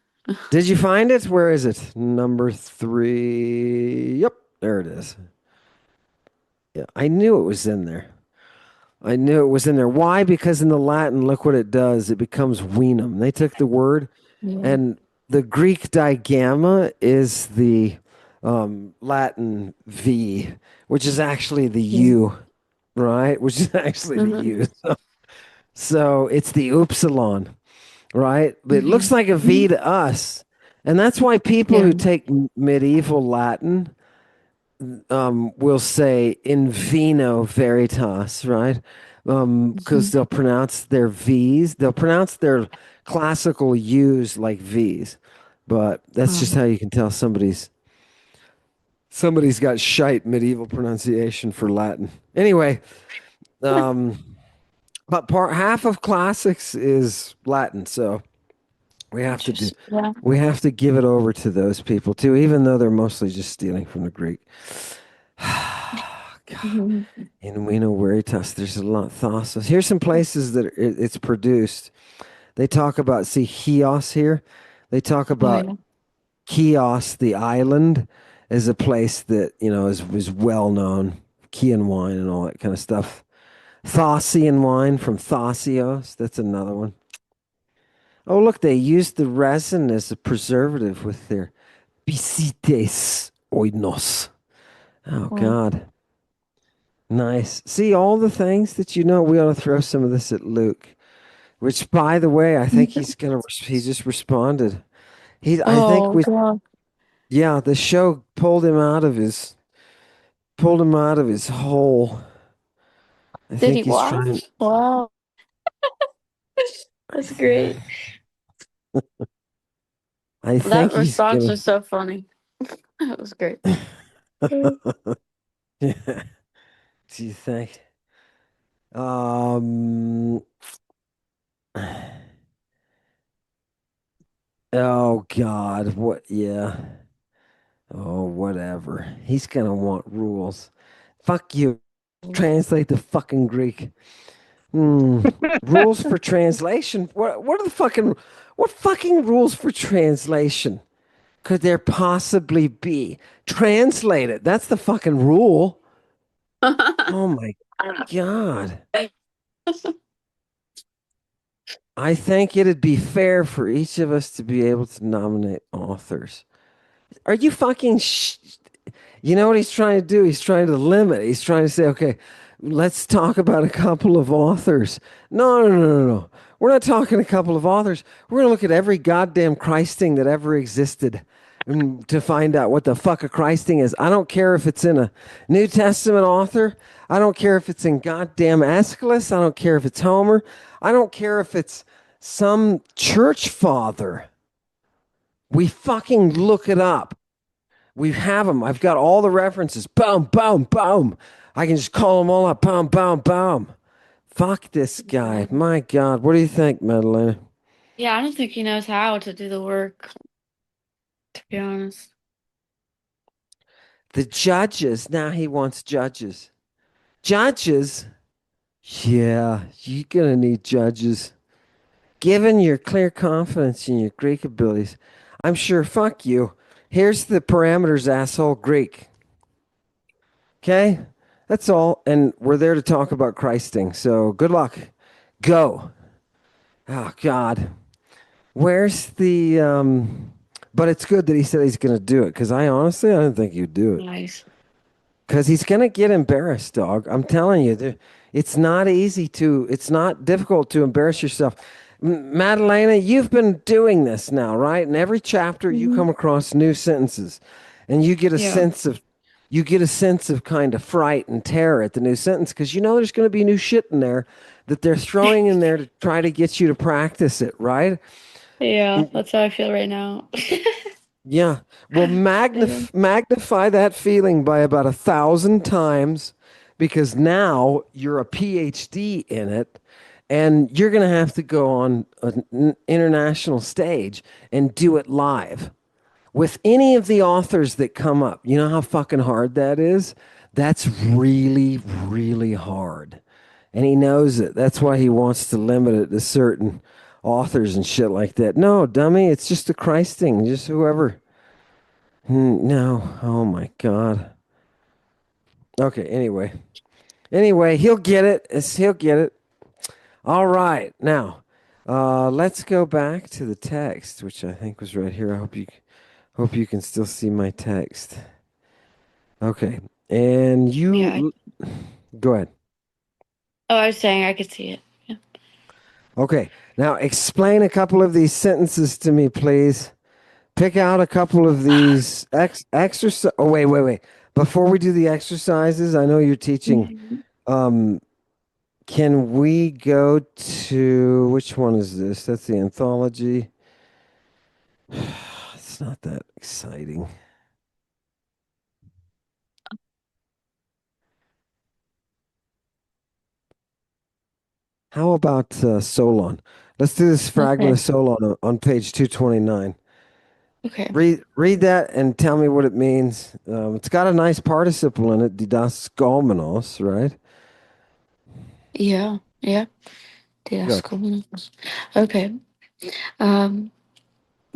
Did you find it? Where is it? Number three. Yep, there it is. Yeah, I knew it was in there. I knew it was in there. Why? Because in the Latin, look what it does. It becomes venum. They took the word, Yeah. and the Greek digamma is the Latin V, which is actually the Yeah. U, right? Which is actually the Mhm. U. So it's the upsilon, right? But it looks Mhm. like a V to us. And that's why people Yeah. who take medieval Latin will say in vino veritas, right? Because Mhm. they'll pronounce their V's, they'll pronounce their classical U's like V's. But that's just Um, how you can tell somebody's got shite medieval pronunciation for Latin. Anyway, um, but part half of classics is Latin, so we have to do interesting. Yeah. we have to give it over to those people too, even though they're mostly just stealing from the Greek. God. Mhm. In Wino Veritas, there's a lot thossos. Here's some places that it's produced. They talk about Chios here. They talk Oh about yeah. Chios, the island, as a place that is well known. Chian wine and all that kind of stuff. Thausian wine from Thausios. That's another one. Oh, look, they used the resin as a preservative with their Bisites oinos. Oh, Well, God. Nice. See, all the things that we ought to throw some of this at Luke. Which, by the way, I think he just responded. I think oh God. yeah, the show pulled him out of his hole. I Did think he he's laugh? trying, Wow. I, That's th- great. I That think he's response gonna, was so funny. That was great. yeah, do you think? Um, oh God, what, yeah. Oh, whatever. He's gonna want rules. Fuck you. Translate the fucking Greek. Hmm. Rules for translation. What are what fucking rules for translation could there possibly be? Translate it. That's the fucking rule. Oh my God. I think it'd be fair for each of us to be able to nominate authors. Are you fucking You know what he's trying to do? He's trying to limit. He's trying to say, okay, let's talk about a couple of authors. No, no, no, no, no. We're not talking a couple of authors. We're going to look at every goddamn Christing that ever existed to find out what the fuck a Christing is. I don't care if it's in a New Testament author. I don't care if it's in goddamn Aeschylus. I don't care if it's Homer. I don't care if it's some church father. We fucking look it up. We have them. I've got all the references. Boom, boom, boom. I can just call them all up. Boom, boom, boom. Fuck this guy. My God. What do you think, Maddalena? Yeah, I don't think he knows how to do the work, to be honest. The judges. Now he wants judges. Judges? Yeah, you're going to need judges. Given your clear confidence in your Greek abilities, I'm sure, fuck you. Here's the parameters, asshole Greek. Okay? That's all. And we're there to talk about Christing. So good luck. Go. Oh God, where's the But it's good that he said he's going to do it because I didn't think he'd do it Nice. because he's going to get embarrassed, dog. I'm telling you, it's not difficult to embarrass yourself. Maddalena, you've been doing this now, right? In every chapter, you Hmm. come across new sentences, and Yeah. you get a sense of kind of fright and terror at the new sentence because there's going to be new shit in there that they're throwing in there to try to get you to practice it, right? Yeah, that's how I feel right now. Yeah. Well, Yeah. magnify that feeling by about 1,000 times because now you're a PhD in it and you're going to have to go on an international stage and do it live with any of the authors that come up. You know how fucking hard that is? That's really, really hard. And he knows it. That's why he wants to limit it to certain authors and shit like that. No, dummy, it's just a Christ thing. Just whoever. No. Oh my God. Okay, anyway. Anyway, he'll get it. He'll get it. All right. Now, let's go back to the text, which I think was right here. I hope you can still see my text. Okay. And Yeah. you go ahead. Oh, I was saying I could see it. Yeah. Okay, now explain a couple of these sentences to me, please. Pick out a couple of these exercise. Oh, wait. Before we do the exercises, I know you're teaching. Mhm. Um, can we go to which one is this? That's the anthology. It's not that exciting. How about Solon? Let's do this fragment of Okay. Solon on page 229. Okay. Read that and tell me what it means. It's got a nice participle in it, didaskalmenos, right? Yeah. Yeah. Good. Didaskomenos. Okay. Um,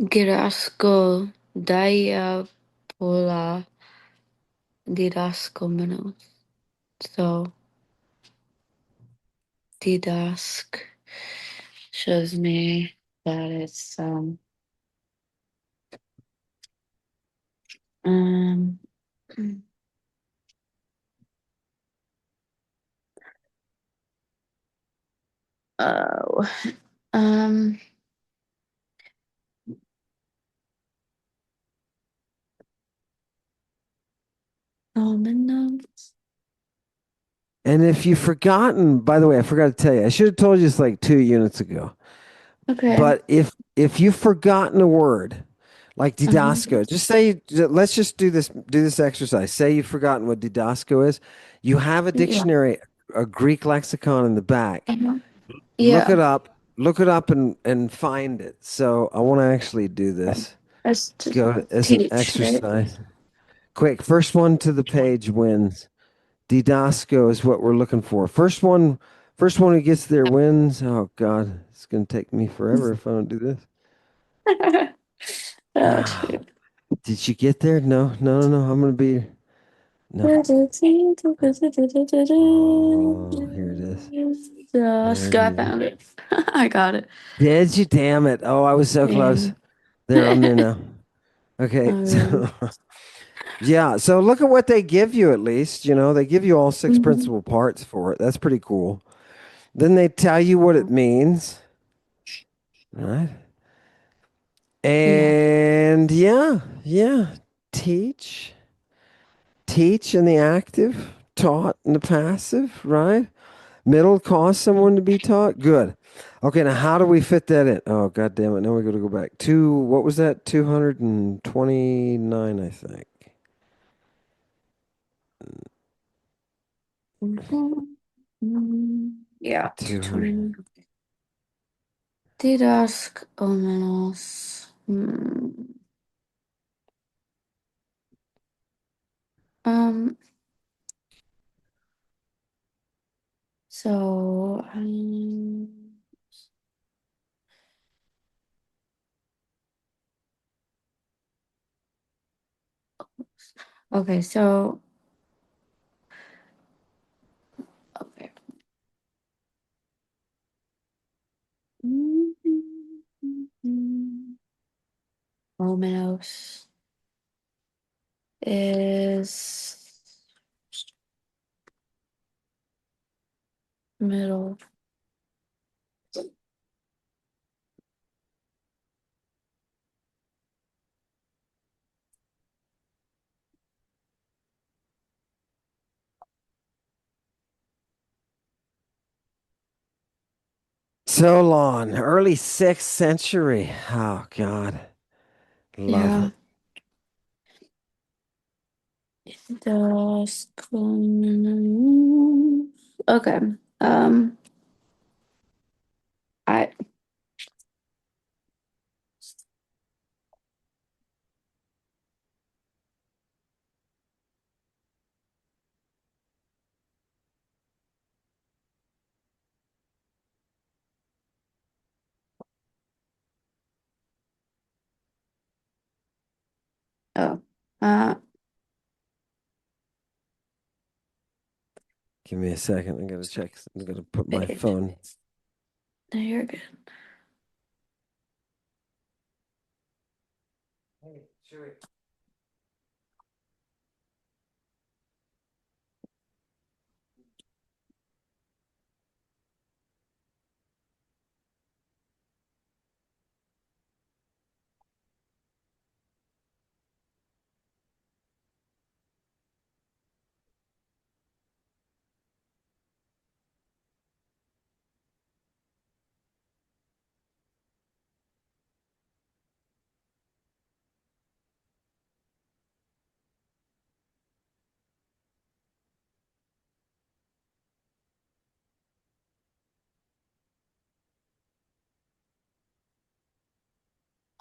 Girasko diapola didaskomenos. So didask shows me that it's um oh um almond. And if you've forgotten, by the way, I forgot to tell you, I should have told you this like 2 units ago. Okay. But if you've forgotten a word, like Uh-huh. didasco, just say, let's just do this exercise. Say you've forgotten what didasco is. You have a Yeah. dictionary, a Greek lexicon in the back. Uh-huh. Look Yeah. it up. Look it up and find it. So I want to actually do this. That's to Go as an teach, right? exercise. Quick, first one to the page wins. Didasco is what we're looking for. First one who gets there wins. Oh God, it's gonna take me forever if I don't do this. Oh, Ah, shoot. did you get there? No. I'm gonna be no. Oh, here it is. There Just, it I is. found it. I got it. Did you? Damn it! Oh, I was so close. Yeah. There, I'm there now. Okay, Um, so yeah, so look at what they give you at least. They give you all six mhm. principal parts for it. That's pretty cool. Then they tell you what it means, right? Yeah. And yeah, teach, teach in the active, taught in the passive, right? Middle cause someone to be taught. Good. Okay, now how do we fit that in? Oh, God damn it. Now we got to go back. What was that? 229, I think. Yeah. 200. Didask omenos. Um, so, okay, so, okay. Omenos is middle. Solon, early 6th century. Oh, God. Love Yeah. it. Didask. Okay. I, oh, uh, Give me a second. I got to check. I'm going to put my wait. phone. No, you're good. Hey, Sherry.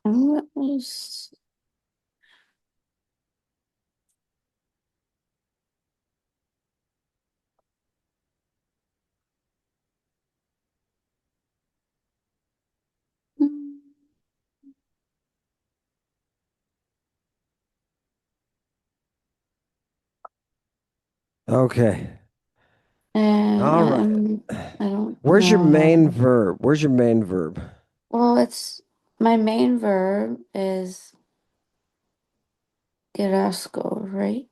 What was Okay. All right. I don't Where's your know main how. verb? Where's your main verb? Well, it's my main verb is gerasco, right?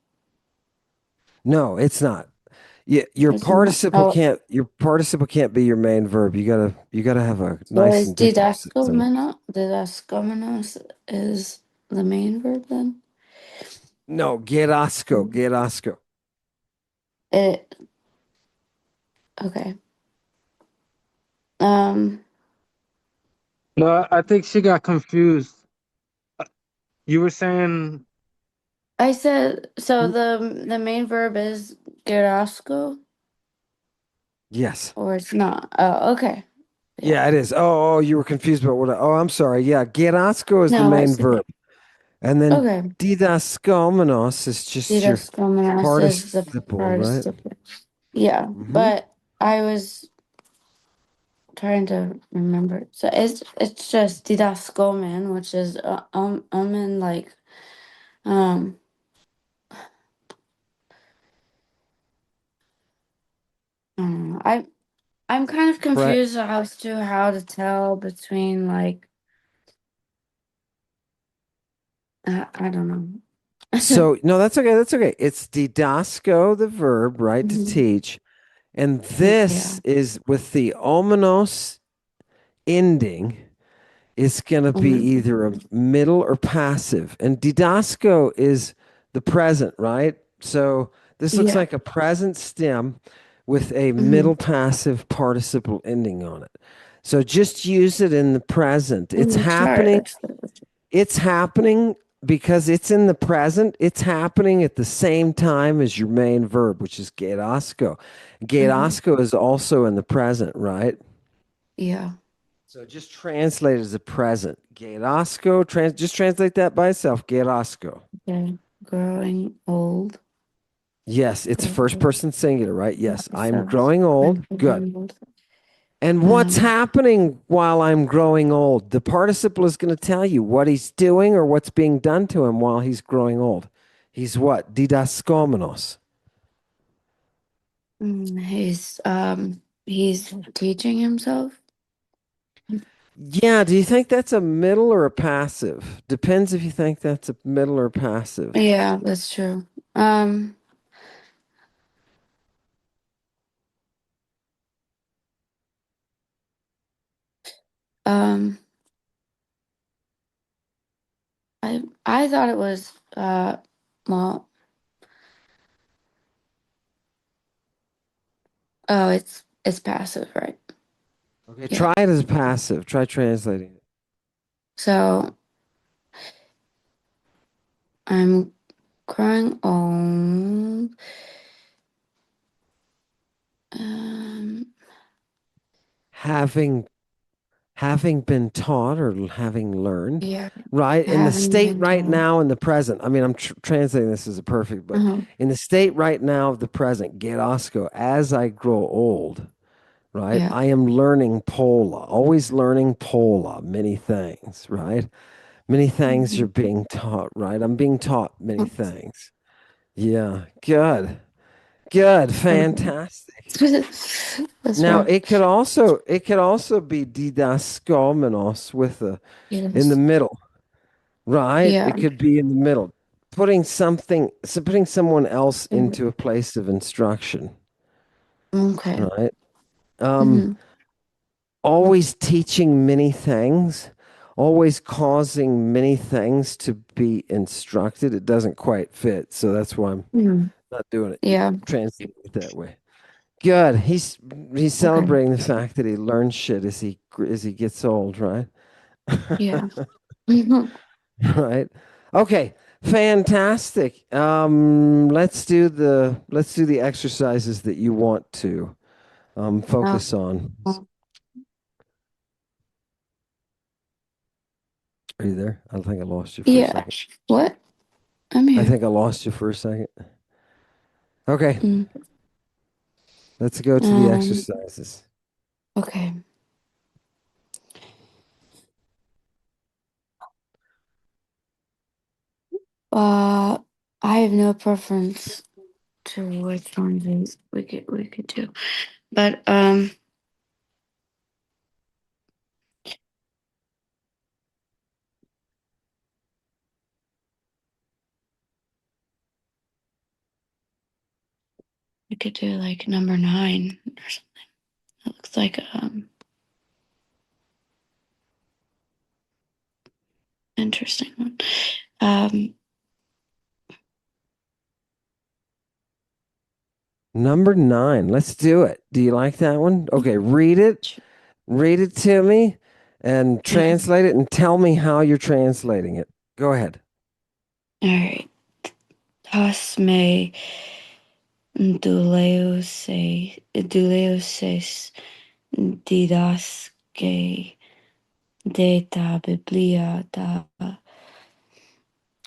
No, it's not. Yeah, It's not. Oh, your participle can't be your main verb. You gotta have a so nice is and different system. didascomenos is the main verb then? No, get Osco. It okay. Um, No, I think she got confused. You were saying, I said so the main verb is gerasco Yes. or it's not. Oh, okay. Yeah. Yeah, it is. Oh, you were confused about oh, I'm sorry. Yeah, get Osco is the No, main it's verb. And then okay. didaskomenos is just your Didascomenos is the participle, right? participle. Yeah, Hmm. but I was trying to remember. So it's just didascomen, which is in like um I don't know. I'm kind of Pre- confused as to how to tell between like I don't know. so no, that's okay. That's okay. It's didasco, the verb, right, to Mhm. teach. And Yeah. this is with the omenos ending. It's going to be Mm-hmm. either a middle or passive. And didasco is the present, right? So this looks Yeah. like a present stem with a Mm-hmm. middle passive participle ending on it. So just use it in the present. It's Sorry. happening. It's happening because it's in the present. It's happening at the same time as your main verb, which is gerasco. Mm-hmm. Gerasco is also in the present, right? Yeah. So just translate it as a present. Gerasco, just translate that by itself. Gerasco. Okay. Growing old. Yes, it's first Growing person singular, right? Yes, I'm ourselves. growing old. I'm Good. growing old. And what's Um. happening while I'm growing old? The participle is going to tell you what he's doing or what's being done to him while he's growing old. He's what? Didaskomenos. He's teaching himself. Yeah, do you think that's a middle or a passive? Depends if you think that's a middle or passive. Yeah, that's true. Um, um, I thought it was well, oh, it's passive, right? Okay, Yeah. try it as a passive. Try translating it. So I'm growing old. Um, Having been taught or having learned, yeah, right? In the having state been right told. now in the present. I mean, I'm translating this as a perfect, but Uh-huh. in the state right now of the present, gerasco, as I grow old, right? Yeah. I am learning pola, always learning pola, many things, right? Many things are Mhm. being taught, right? I'm being taught many things. Yeah, good. Good, Okay. fantastic. That's Now right. it could also be didaskomenos with a in the Yes. middle, right? Yeah. It could be in the middle, putting someone else Mhm. into a place of instruction, Okay. right? Um, Mm-hmm. always teaching many things, always causing many things to be instructed. It doesn't quite fit, so that's why I'm Mm-hmm. not doing it. Yeah. Translating it that way. Good. He's Okay. celebrating the fact that he learns shit as he gets old, right? Yeah. Mhm. Right. Okay. Fantastic. Let's do the exercises that you want to focus on. Um, Are you there? I think I lost you for a Yeah. second. What? I'm I here. think I lost you for a second. Okay, Mm. let's go to the exercises. Okay. I have no preference to which ones we could do, but we could do like number 9 or something. That looks like interesting one. Number 9. Let's do it. Do you like that one? Okay, read it. Read it to me and translate it and tell me how you're translating it. Go ahead. All right. Tas me duleuses didasque de ta biblia da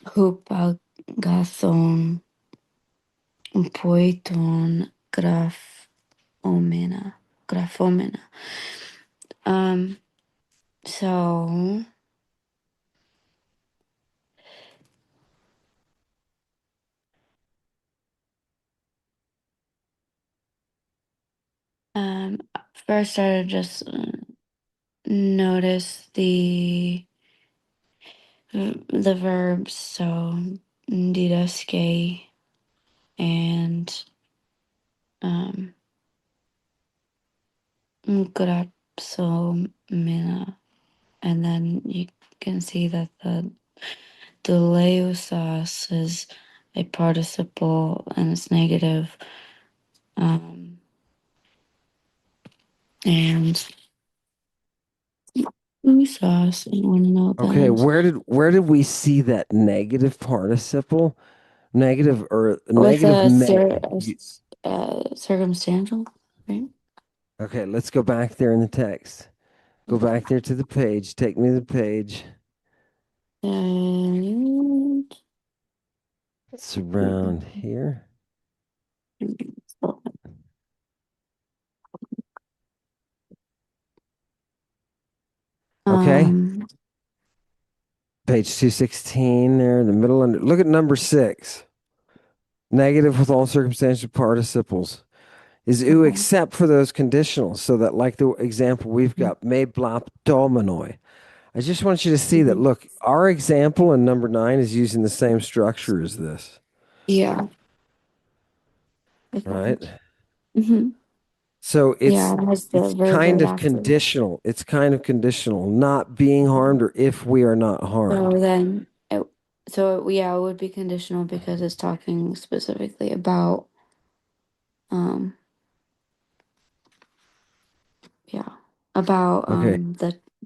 hupagathon poiton graphomena. So first I just notice the verbs, so didasque and grapsomena, and then you can see that the deleusas is a participle and it's negative. And usas, I want to know what that Okay, is. where did we see that negative participle? Negative or With negative may. circumstantial, right? Okay, let's go back there in the text. Go back there to the page. Take me to the page. And It's around here. Okay. Page 216 there in the middle. Under, look at number 6. Negative with all circumstantial participles is u okay. except for those conditionals. So that, like the example we've got, me blap dominoi. I just want you to see that, look, our example in number 9 is using the same structure as this. Yeah. Right? Mm-hmm. So Yeah, it has the it's verb kind right of after. conditional. It's kind of conditional, not being harmed or if we are not harmed. So then, yeah, it would be conditional because it's talking specifically about, um, yeah, about Okay.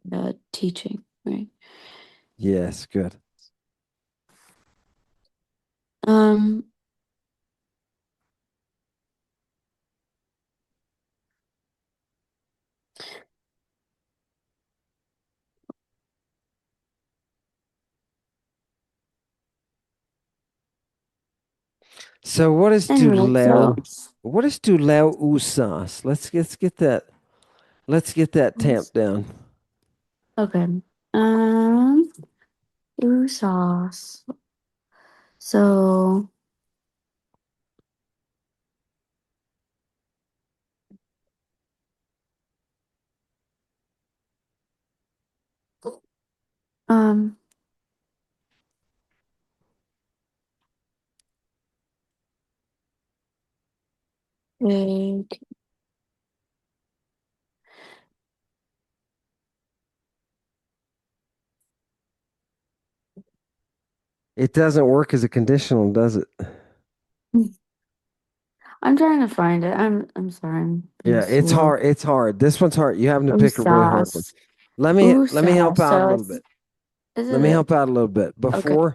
the teaching, right? Yes, good. Um, So what is anyway, so do leo usas? Let's get that. Let's get that tamped down. okay. Sauce. So, um, like, It doesn't work as a conditional, does it? I'm trying to find it. I'm sorry, I'm being Yeah, it's slow. hard. It's hard. This one's hard. You happen to pick a really hard one. Sauce. Let me help Sauce. out a So little bit. is Let me it help out a little bit. okay?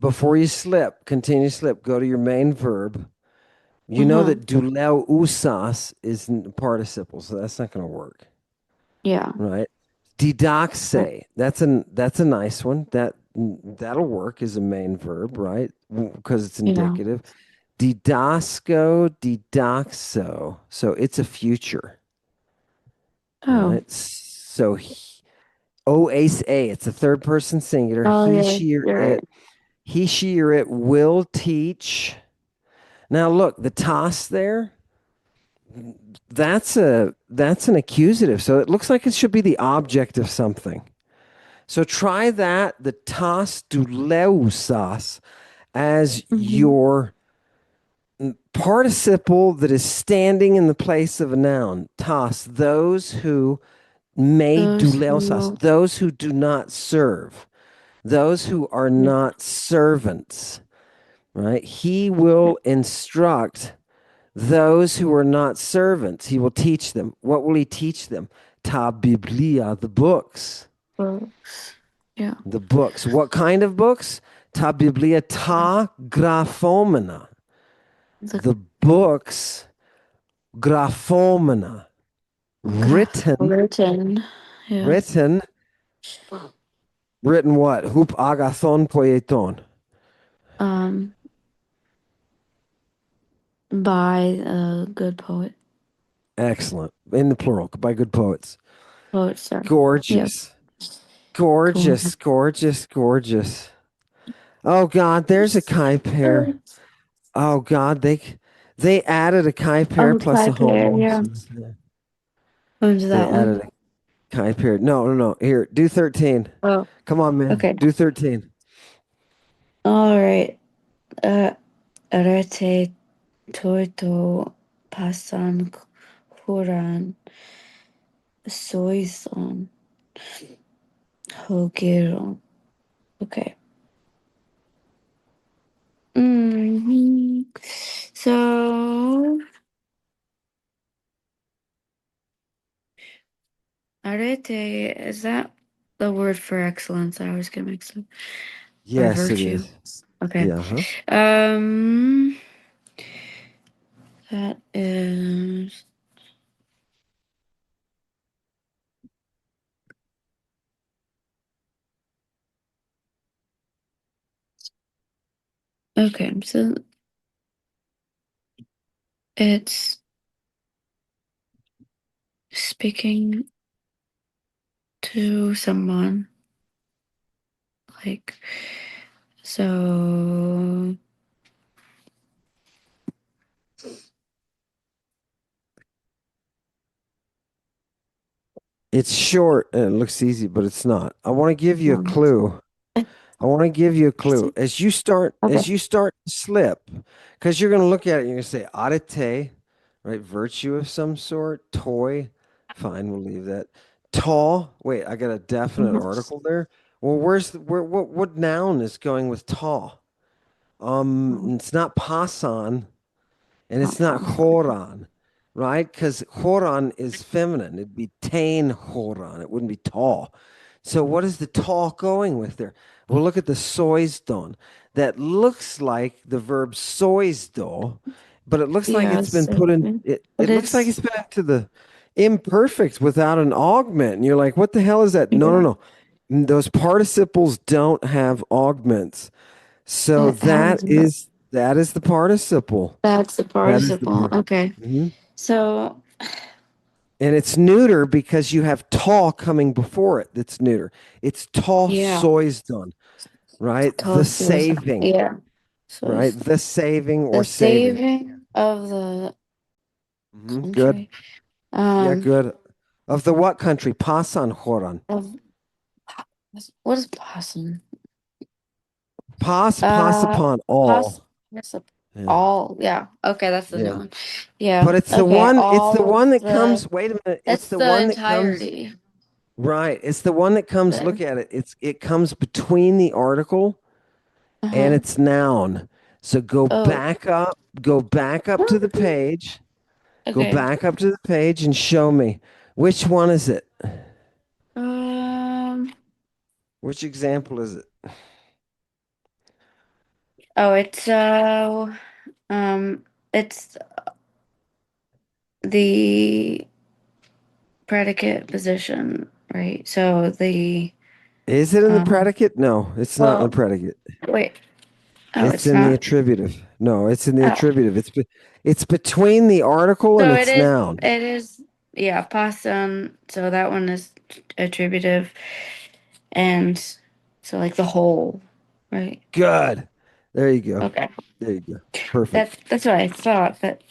Before you slip, continue slip, go to your main verb. You know Uh-huh. that duleu usas is participle, so that's not going to work, Yeah. right? Didaxe. That's a nice one. That'll work as a main verb, right? Because it's Yeah. indicative. Didasco, didaxo. So it's a future, Oh. right? So oase a. It's a third person singular. Oh, yeah, you're right. He, she, or it will teach. Now look, the tas there. That's an accusative. So it looks like it should be the object of something. So try that, the tas douleusas, as Mm-hmm. your participle that is standing in the place of a noun. Tas, those who may Those douleusas, who those who do not serve, those who are not servants, right? He will instruct those who are not servants. He will teach them. What will he teach them? Ta biblia, the books. books. Yeah. The books. What kind of books? Ta biblia ta graphomena. The The books, graphomena. Written, written. Yeah. written, written what? Hup agathon poieton. Um, by a good poet. Excellent. In the plural, by good poets. Poet, sorry. Yeah. Gorgeous. Cool. Gorgeous, gorgeous, gorgeous. Oh God, there's a chi pair. Oh God, they added a chi pair Oh, plus a type here. homo. Yeah. When's They that one? added a chi pair. No, no, no. Here, do 13. Oh, Come on, man. okay. Do 13. All right. Rete toito pasan kuran soison hogiron. Okay. So, arete, is that the word for excellence? I always get mixed up. Or Yes, it virtue. is. Okay. Yeah, huh? Um, that is okay. So it's speaking to someone, like, so. It's short and it looks easy, but it's not. I want to give you a clue. I want to give you a clue. Okay. As you start to slip, because you're going to look at it and you're going to say arete, right? Virtue of some sort, toy. Fine, we'll leave that. Tall. Wait, I got a definite article there. Well, what noun is going with tall? It's not pasan and it's not choran, right? Because choran is feminine. It'd be tain choran. It wouldn't be tall. So what is the tall going with there? Well, look at the soisdon. That looks like the verb soisdo, but it looks like Yeah, it's been it's put in. but It looks like it's it's been into the imperfect without an augment. And you're like, what the hell is that? No, no, yeah. no. Those participles don't have augments. So It has that is the participle. that's the That is the participle. part. Okay. Mhm. So And it's neuter because you have tall coming before it. That's neuter. It's tall yeah, sois done, right? The toast was saving, yeah. So right? it's The saving or the saving. saving of the Good. country. Yeah, good. Of the what country? Pasan Horan. Of what is possum? Pass Uh, upon poss. all. Yes, Yeah. all. Yeah. Okay, that's the new Yeah. one. Yeah. But Okay. it's the All one of that the. comes, wait a minute. It's It's the the one that comes, entirety. right. It's the one that comes, The. look at it. It comes between the article and Uh-huh. it's noun. So Oh. go back up to the page, go Okay. back up to the page and show me. Which one is it? Um. Which example is it? Oh, um, it's the predicate position right? So the Is it in the um predicate? No, it's not in the well, predicate. wait. Oh, It's it's in the not. attributive. No, it's in the Oh, attributive. It's between the article and so its noun. it is, yeah, possum. So that one is attributive, and so like the whole, right? Good. There you go. Okay, There you go. Perfect. that's what I thought, but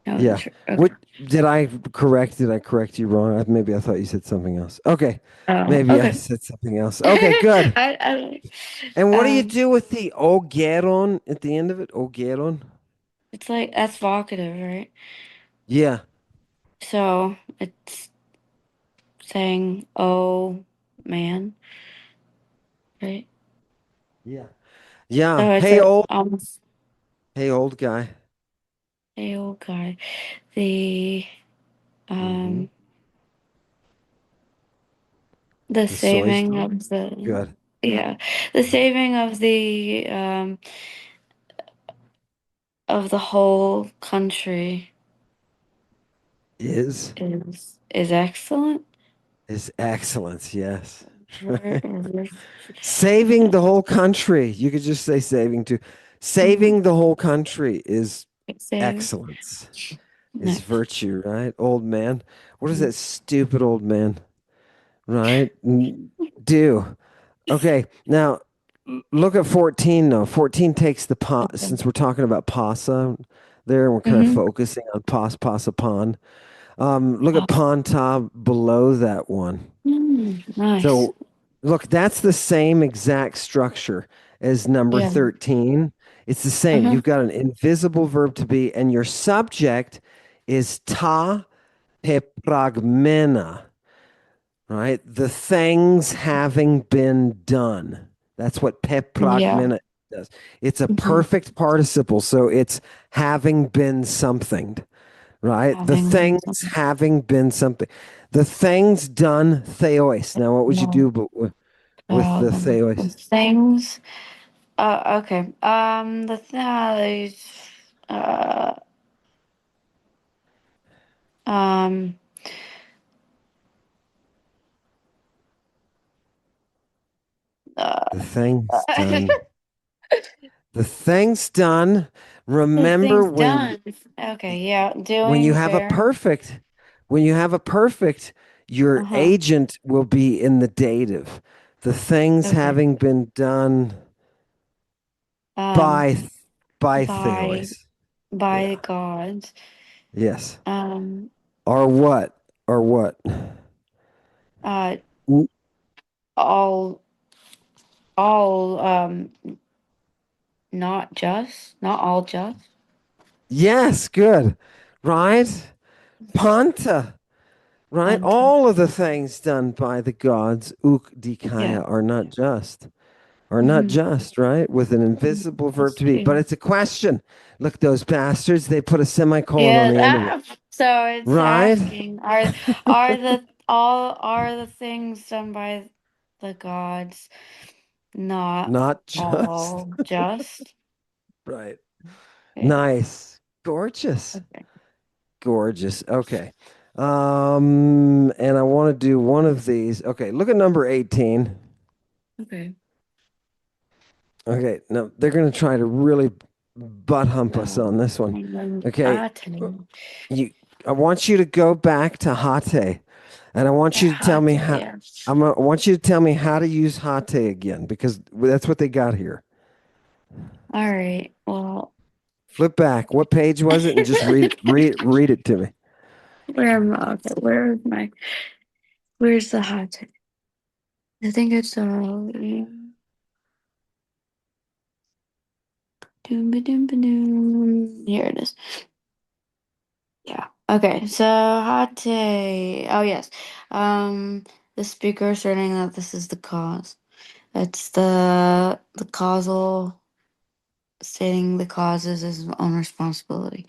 I wasn't Yeah. sure. Okay. What did I correct? Did I correct you wrong? Maybe I thought you said something else. Okay. Oh, Maybe I okay. said something else. Okay, good. I And what do you um, do with the ogeron at the end of it? Ogeron? it's like that's vocative, right? Yeah. So it's saying, "Oh, man," right? Yeah. Yeah. So it's Hey a old almost hey old guy. a old guy. The Mm-hmm. um the The soy saving sauce. of the Good. yeah the saving of the whole country Is is excellent. is excellence, yes. Ver- ver- Saving the whole country. You could just say saving too. mhm. Saving the whole country is Save. excellence, is No. virtue, right? Old man. What does that stupid old man, right? Do? Okay, now look at 14 though. 14 takes the Okay. since we're talking about pasa there, and we're kind of Mm-hmm. focusing on pasa pon. Look at panta below that one. Nice. So look, that's the same exact structure as number Yeah. 13. It's the same. Uh-huh. You've got an invisible verb to be, and your subject is ta pepragmena, right? The things having been done. That's what Yeah. pepragmena does. It's a Mm-hmm. perfect participle, so it's having been something, right? The Having things having been something. The things done theos. Now, what would you no, do with the the theos? things. Okay. The things. Uh. Um. The Uh, things done. The things done. the Remember things when done. Okay. Yeah. when you Doing have a fair. perfect, when you have a perfect, your Uh-huh. agent will be in the dative. The things Okay. having been done Um. by by By theos. by Yeah. God. Yes. Um. Or what? Or what? Uh. All. All. Not just. Not all just. Yes, good. Right? Panta. Right? Unto. All of the things done by the gods, uk Yeah. dikaya, are not just. Are not Mm-hmm. just, right? With an invisible verb to be. But it's a question. Look, those bastards, they put a semicolon on Yeah, the end of it. so it's Right? asking, are the things done by the gods not Not just. all just? Right. Yeah. Nice. Gorgeous. Okay. Gorgeous. Okay. And I want to do one of these. Okay, look at number 18. Okay. Okay, now they're going to try to really butt hump us on So this one. and then Okay, you. I want you to go back to Hate, and I want you to tell me how. yeah. I want you to tell me how to use Hate again because that's what they got here. All right. Well, Flip back. What page was it? And just read it. Read it to me. where am I? Okay, where's the hot take? I think it's here it is. Yeah. Okay. So hot take. Oh yes. Um, the speaker asserting that this is the cause. It's the causal stating the cause is his own responsibility.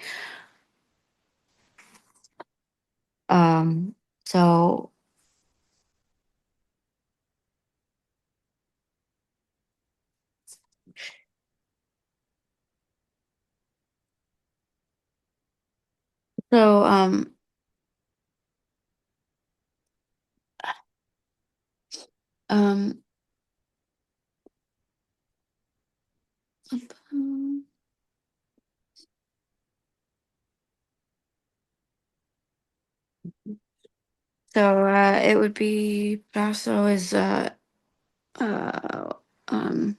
Um. So so Um, so it would be Paso is uh um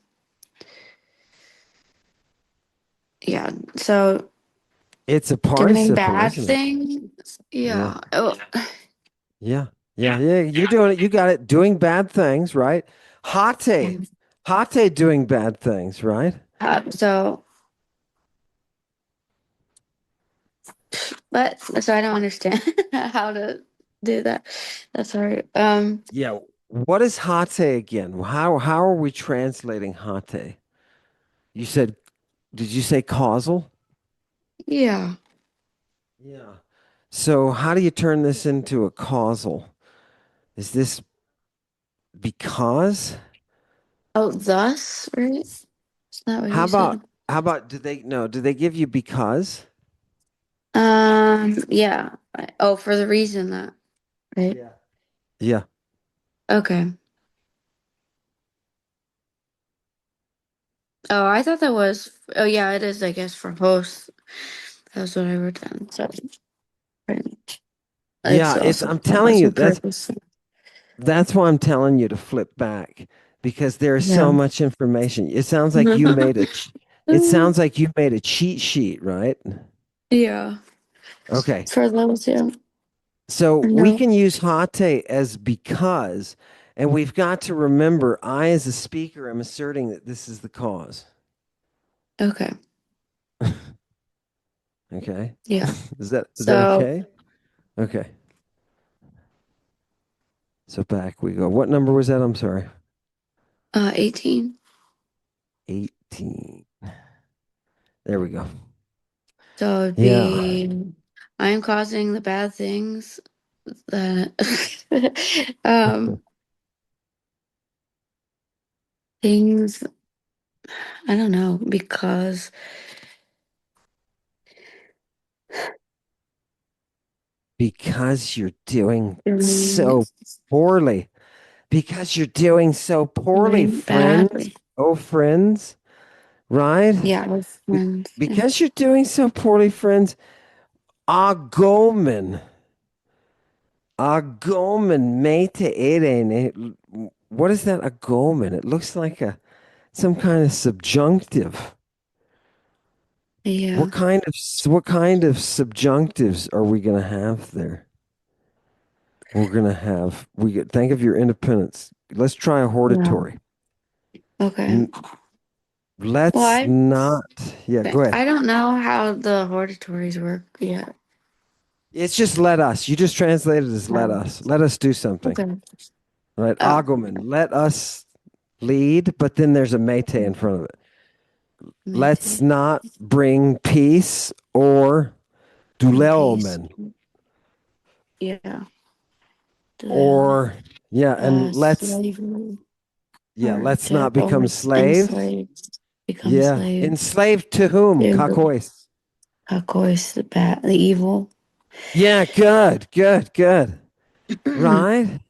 yeah, so It's a doing participle, bad isn't it? things. Yeah. Yeah. Oh, Yeah. Yeah. Yeah. You're doing it. You got it. Doing bad things, right? Hate. Hate doing bad things, right? so but so I don't understand how to do that. That's hard. Yeah. What is hate again? How are we translating hate? You said, did you say causal? Yeah. Yeah. So how do you turn this into a causal? Is this because? Oh, thus, right? Is that what How you about said? do they give you because? Yeah. Oh, for the reason that, right? Yeah. Yeah. Okay. Oh, I thought that was. Oh, yeah, it is. I guess for host. That's what I wrote down. So right. It's Yeah, it's also I'm that telling has you a purpose. that's why I'm telling you to flip back because there is Yeah. so much information. It sounds like you made it sounds like you made a cheat sheet, right? Yeah. Okay. For those, yeah. So we No. can use hate as because, and we've got to remember I as a speaker am asserting that this is the cause. Okay. Okay. Yeah. Is that So, okay? Okay. So back we go. What number was that? I'm sorry. 18. 18. There we go. So it'd Yeah. be, I'm causing the bad things that, um, things, I don't know, because, Because you're doing doing, so poorly. Because you're doing so poorly, doing friends. badly. Oh, friends, right? Yeah, with friends. Yeah. Because you're doing so poorly, friends. Agomen. Agomen mete eren. What is that agomen? It looks like some kind of subjunctive. Yeah. What kind of subjunctives are we gonna have there? We're gonna have think of your independence. Let's try a Yeah. hortatory. Okay. N- Well, Let's not. Yeah, go ahead. I don't know how the hortatories work yet. It's just let us. You just translated as let Um, us. Let us do something. okay. Right? Oh. Agomen. Let us lead, but then there's a mete in front of it. Let's Maybe. not bring peace or In peace. duleomen. Yeah. The Or yeah, and slavery or let's to not become over slaves. enslaved, become Yeah. slave Enslaved to whom? to the Kakois. course, the bad, the evil. Yeah, good, good, good. Right?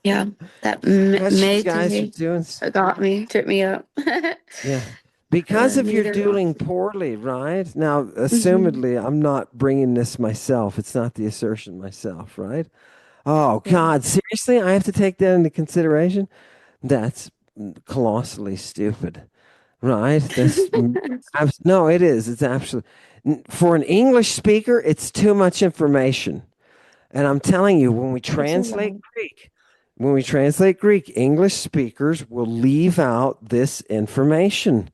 Yeah, that Because you guys are maybe doing got me, tripped me up. yeah. Because The if you're meter. doing poorly, right? Now, Hmm. assumedly, I'm not bringing this myself. It's not the assertion myself, right? Oh, Yeah. God. Seriously? I have to take that into consideration? That's colossally stupid, right? No, it is. It's absolutely, for an English speaker, it's too much information. And I'm telling you, It's a lot. When we translate Greek, English speakers will leave out this information.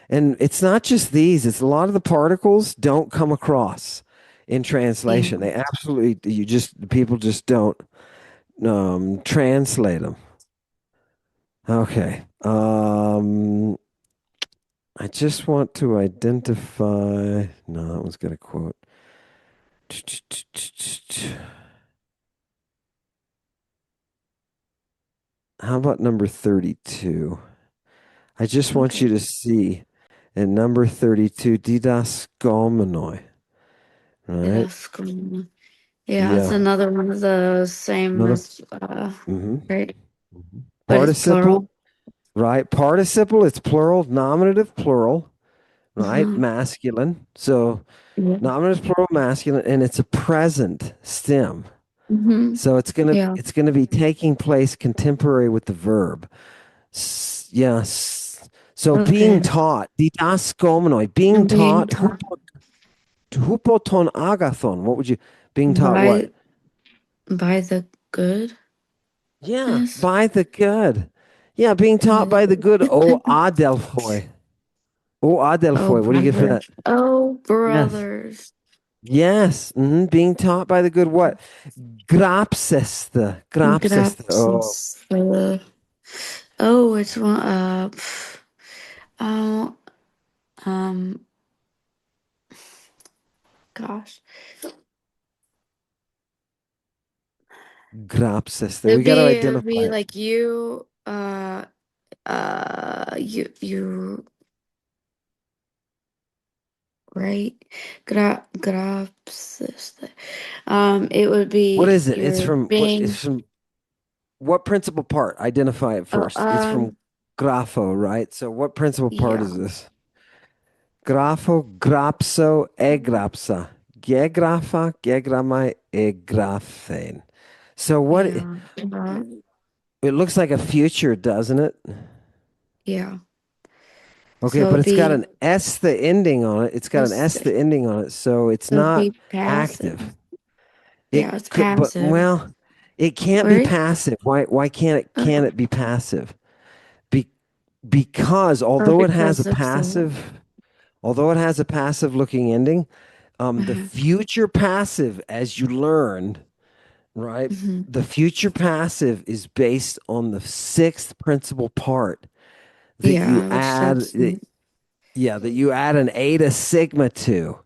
And it's not just these, it's a lot of the particles don't come across in Yeah. translation. They absolutely, people just don't translate them. Okay. I just want to identify. No, that one's got a quote. How about number 32? I just want you Okay. to see in number 32, didaskalmenoi, right? That's cool. Yeah, it's Yeah. another one of the same Another. as Mm-hmm. right. But it's Participle, plural. right? Participle, it's plural, nominative, plural, right? Uh-huh. Masculine. So Yeah. nominative, plural, masculine, and it's a present stem. Mm-hmm. So Yeah. it's gonna be taking place contemporary with the verb. Yes. So being Okay. taught, didaskomeno, being And being taught, taught hupoton agathon. What would you being taught what? by the goodness. Yeah, by the good. Yeah, being taught by the good. Oh, adelphoi. Oh, Oh, adelphoi. What do you get for that? brothers. Oh, Yes. brothers. Yes. Being taught by the good what? Grapseste. Grapseste. Oh, Gracias. Oh, it's one. Oh, um. Gosh. grapseste. We got to It would identify be it. like you. You. Right. Gracias. It would What be is it? It's you're from what? It's being. from what principal part? Identify it Oh, first. It's from grapho, right? So what principal part yeah. is this? Grafo, grapso, egrapsa. Gegrafa, gegramai, egraphen. So what Yeah. it looks like a future, doesn't it? Yeah. Okay, So but it'd it's got be an S the ending on it. It's got an this. S the ending on it, so it's It'd not be passive. active. Yeah, it's It could, but passive. well, it can't be Right? passive. Why can't Uh, it be passive? Be, because or because of the. although it has a passive looking ending, the Uh-huh. future passive, as you learned, right? Hmm. The future passive is based on the sixth principal part that you Yeah, which add. that's. Yeah, that you add an eta sigma to,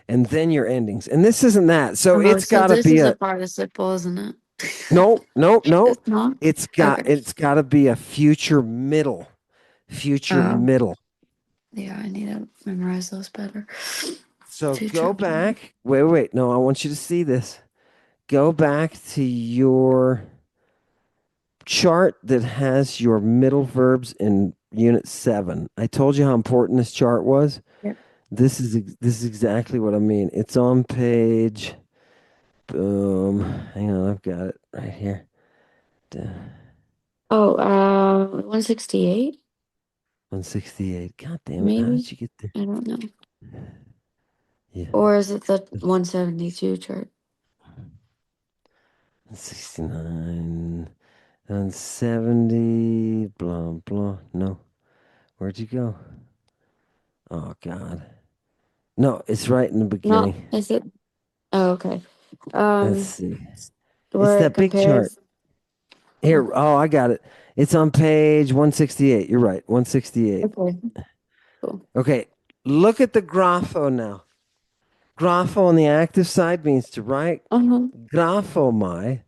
and then your endings. And this isn't that. So Oh, it's so got to this be is a a participle, isn't it? no, no, no. It's not. Okay. It's got to be a future middle. Future Oh, middle. yeah, I need to memorize those better. So go Future. back. Wait. No, I want you to see this. Go back to your chart that has your middle verbs in unit 7. I told you how important this chart was. Yep. This is exactly what I mean. It's on page boom. Hang on, I've got it right here. Duh, Oh, 168, 168. God damn it. How did maybe? you get there? I don't know. Yeah. Or is it the 172 chart? 69 and 70. Blah, blah. No. Where'd you go? Oh, God. No, it's right in the No, beginning. is it? Oh, okay. Let's Um, see. It's where it that big chart. compares. Here. Oh, I got it. It's on page 168. You're right. 168. Okay, cool. Okay. Look at the grapho now. Grapho on the active side means to write. Uh-huh. Graphomai,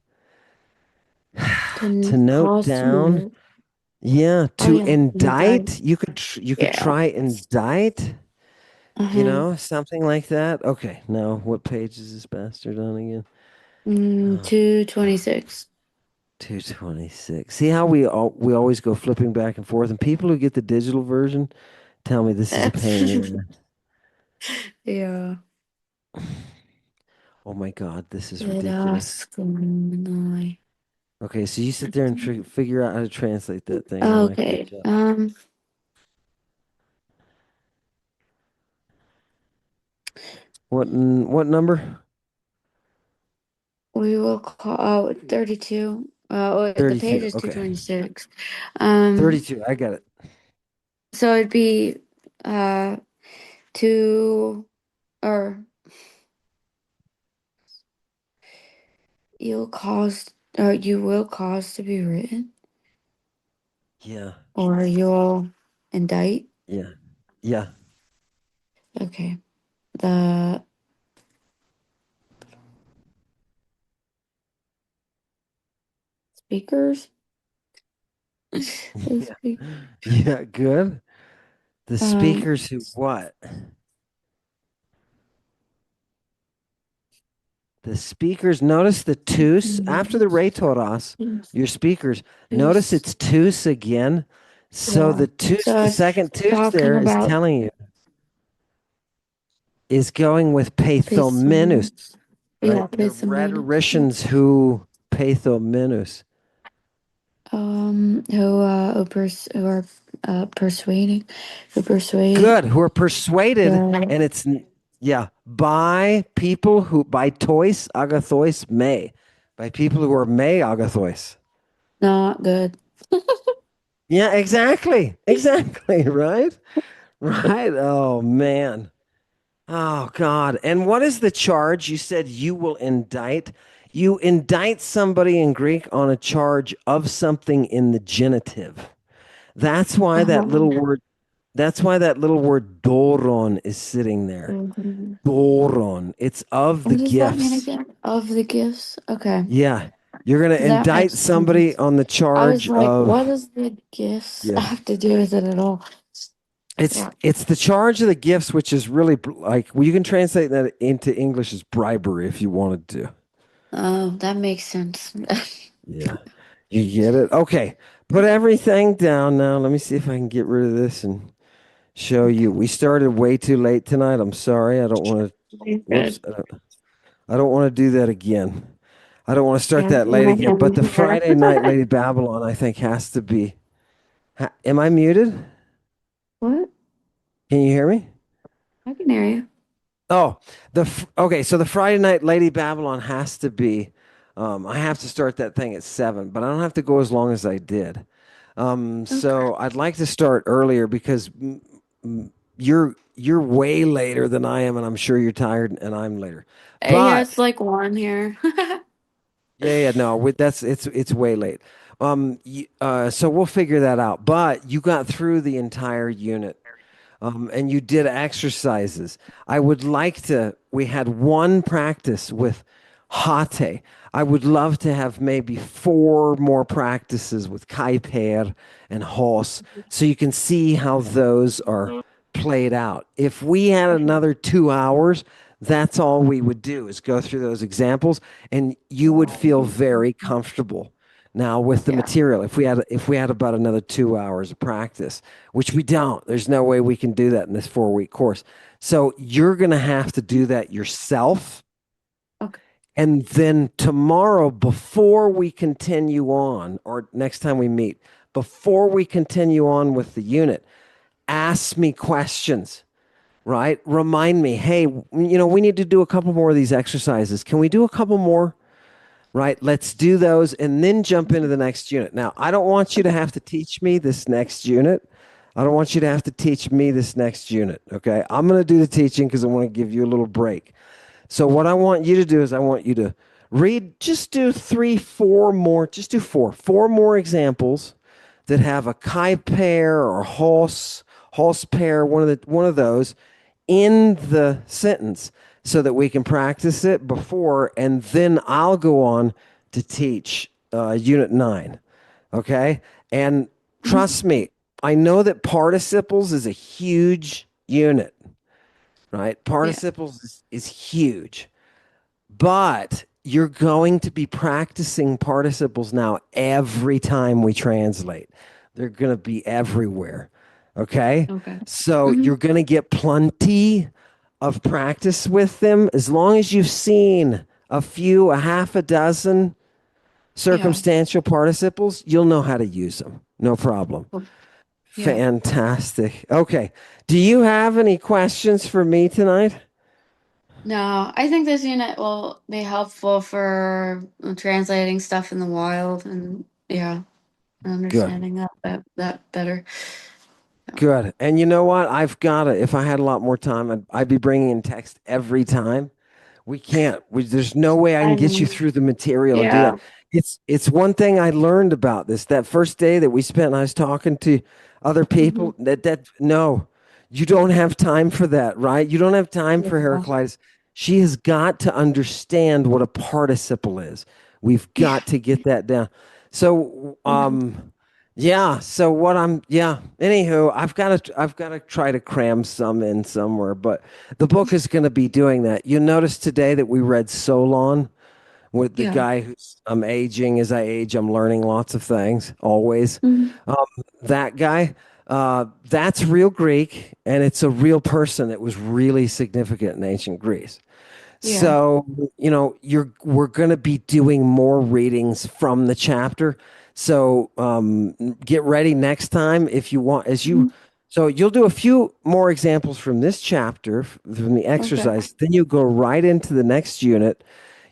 to To note cause to be down. read. Yeah, Oh to yeah, you died. indict. You could Yeah. try indict. Uh-huh. Something like that. Okay, now what page is this bastard on again? 226. 226. See how we always go flipping back and forth, and people who get the digital version tell me this is a pain in the ass. Yeah. Oh my god, this is Did ridiculous. ask Gemini. Okay, so you sit there and figure out how to translate that thing, all right? Good Okay. job. What number? We will call 32. The page 32. is Okay. 226. Um, 32. I got it. so it'd be uh two or you will cause to be written, Yeah. or you'll indict. Yeah. Yeah. Okay. The speakers. The Yeah. speak- Yeah, good. The um speakers who what? The speakers, notice the tus after the retoras, your speakers, notice it's tus again. So Yeah. the tus, So the it's second tus talking there is about telling you is going with pathomenus, Peace. right? Yeah, The peace a minute. rhetoricians who pathomenus. Who are persuading, who persuade. Good, who are persuaded, Yeah, and it's yeah, by people who by tois agathos me, by people who are me agathos. not good. Yeah, exactly. Exactly, right? Right? Oh man. Oh God. And what is the charge? You said you will indict. You indict somebody in Greek on a charge of something in the genitive. That's why that little Um, word that's why that little word doron is sitting there. Doron. It's of the what does that mean gifts. again? Of the gifts? Okay, Yeah. You're going to that indict makes somebody sense. on the I was charge like, what of does the gifts yeah. have to do with it at all? Yeah. It's the charge of the gifts, which is really like well, you can translate that into English as bribery if you wanted to. Oh, that makes sense. Yeah, you get it. Okay, put everything down now. Let me see if I can get rid of this and show you. We started way too late tonight. I'm sorry. I don't want to. Whoops. Good. I don't want to do that again. I don't want to start Yeah, that late again. But the Friday night Lady Babylon, I think, has to be. Am I muted? What? Can you hear me? I can hear you. Oh, okay. So the Friday night Lady Babylon has to be. I have to start that thing at 7, but I don't have to go as long as I did. Okay. So I'd like to start earlier because you're way later than I am, and I'm sure you're tired, and I'm later. Yeah, But it's like one here. yeah, no, that's it's way late. So we'll figure that out. But you got through the entire unit and you did exercises. I would like to. We had one practice with hate. I would love to have maybe 4 more practices with kaiper and hos, so you can see how those are played out. If we had another 2 hours, that's all we would do is go through those examples, and you would feel very comfortable now with the Yeah. material if we had about another 2 hours of practice, which we don't. There's no way we can do that in this 4-week course. So you're going to have to do that yourself. Okay. And then tomorrow, before we continue on, or next time we meet, before we continue on with the unit, ask me questions, right? Remind me, hey, we need to do a couple more of these exercises. Can we do a couple more? Right? Let's do those and then jump into the next unit. Now, I don't want you to have to teach me this next unit. I don't want you to have to teach me this next unit. Okay. I'm going to do the teaching because I want to give you a little break. So, what I want you to do is I want you to read, just do 3, 4 more, just do 4 more examples that have a chi pair or Hals pair, one of those in the sentence so that we can practice it before, and then I'll go on to teach Unit 9. Okay? And Mhm. trust me, I know that participles is a huge unit, right? Yeah. Participles is huge, but you're going to be practicing participles now every time we translate. They're going to be everywhere. Okay? Okay. So Hmm. you're going to get plenty of practice with them as long as you've seen a half a dozen Yeah. circumstantial participles, you'll know how to use them. No problem. Cool. Yeah. Fantastic. Okay. Do you have any questions for me tonight? No, I think this unit will be helpful for translating stuff in the wild and yeah, Good. understanding that better. Yeah. Good. And you know what? I've got to, if I had a lot more time, I'd be bringing in text every time. We can't. There's no way I can I get you know. through the material and do that. Yeah. It's one thing I learned about this. That first day that we spent, and I was talking to other Hmm. people. That no, you don't have time for that, right? You don't have time for Yeah. Heraclitus. She has got to understand what a participle is. We've Yeah. got to get that down. So, Yeah. Yeah. So what Anywho, I've got to try to cram some in somewhere, but the book is going to be doing that. You notice today that we read Solon with the Yeah. guy who's I'm aging as I age. I'm learning lots of things always. Mhm. Um, that guy, that's real Greek, and it's a real person that was really significant in ancient Greece. Yeah. So, we're going to be doing more readings from the chapter. So, get ready next time if you want, Mhm. so you'll do a few more examples from this chapter, from the Okay. exercise. Then you go right into the next unit.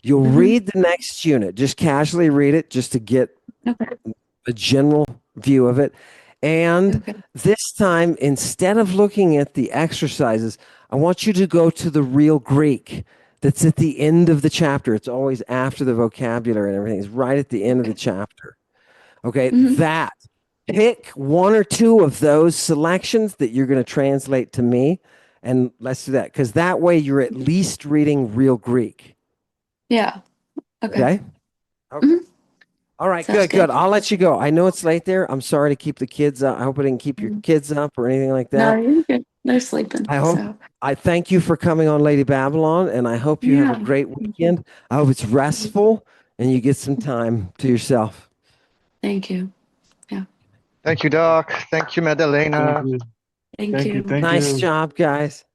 You'll Mhm. read the next unit, just casually read it, just to get Okay. a general view of it. And Okay. this time, instead of looking at the exercises, I want you to go to the real Greek that's at the end of the chapter. It's always after the vocabulary and everything. It's right at the end of the Okay. chapter. Okay, Mhm. pick one or two of those selections that you're going to translate to me, and let's do that because that way you're at least reading real Greek. Yeah. Okay. Okay. Okay. Mhm. All right, Sounds good, good. good. I'll let you go. I know it's late there. I'm sorry to keep the kids up. I hope I didn't keep your Mhm. kids up or anything like No, that. you're good. They're sleeping. I hope So I thank you for coming on Lady Babylon, and I hope you have a yeah. great Thank you. weekend. I hope it's restful and you get some time to yourself. Thank you. Yeah. Thank you, Doc. Thank you, Thank Maddalena. you. Thank Thank you. you. Thank Nice you. job, guys.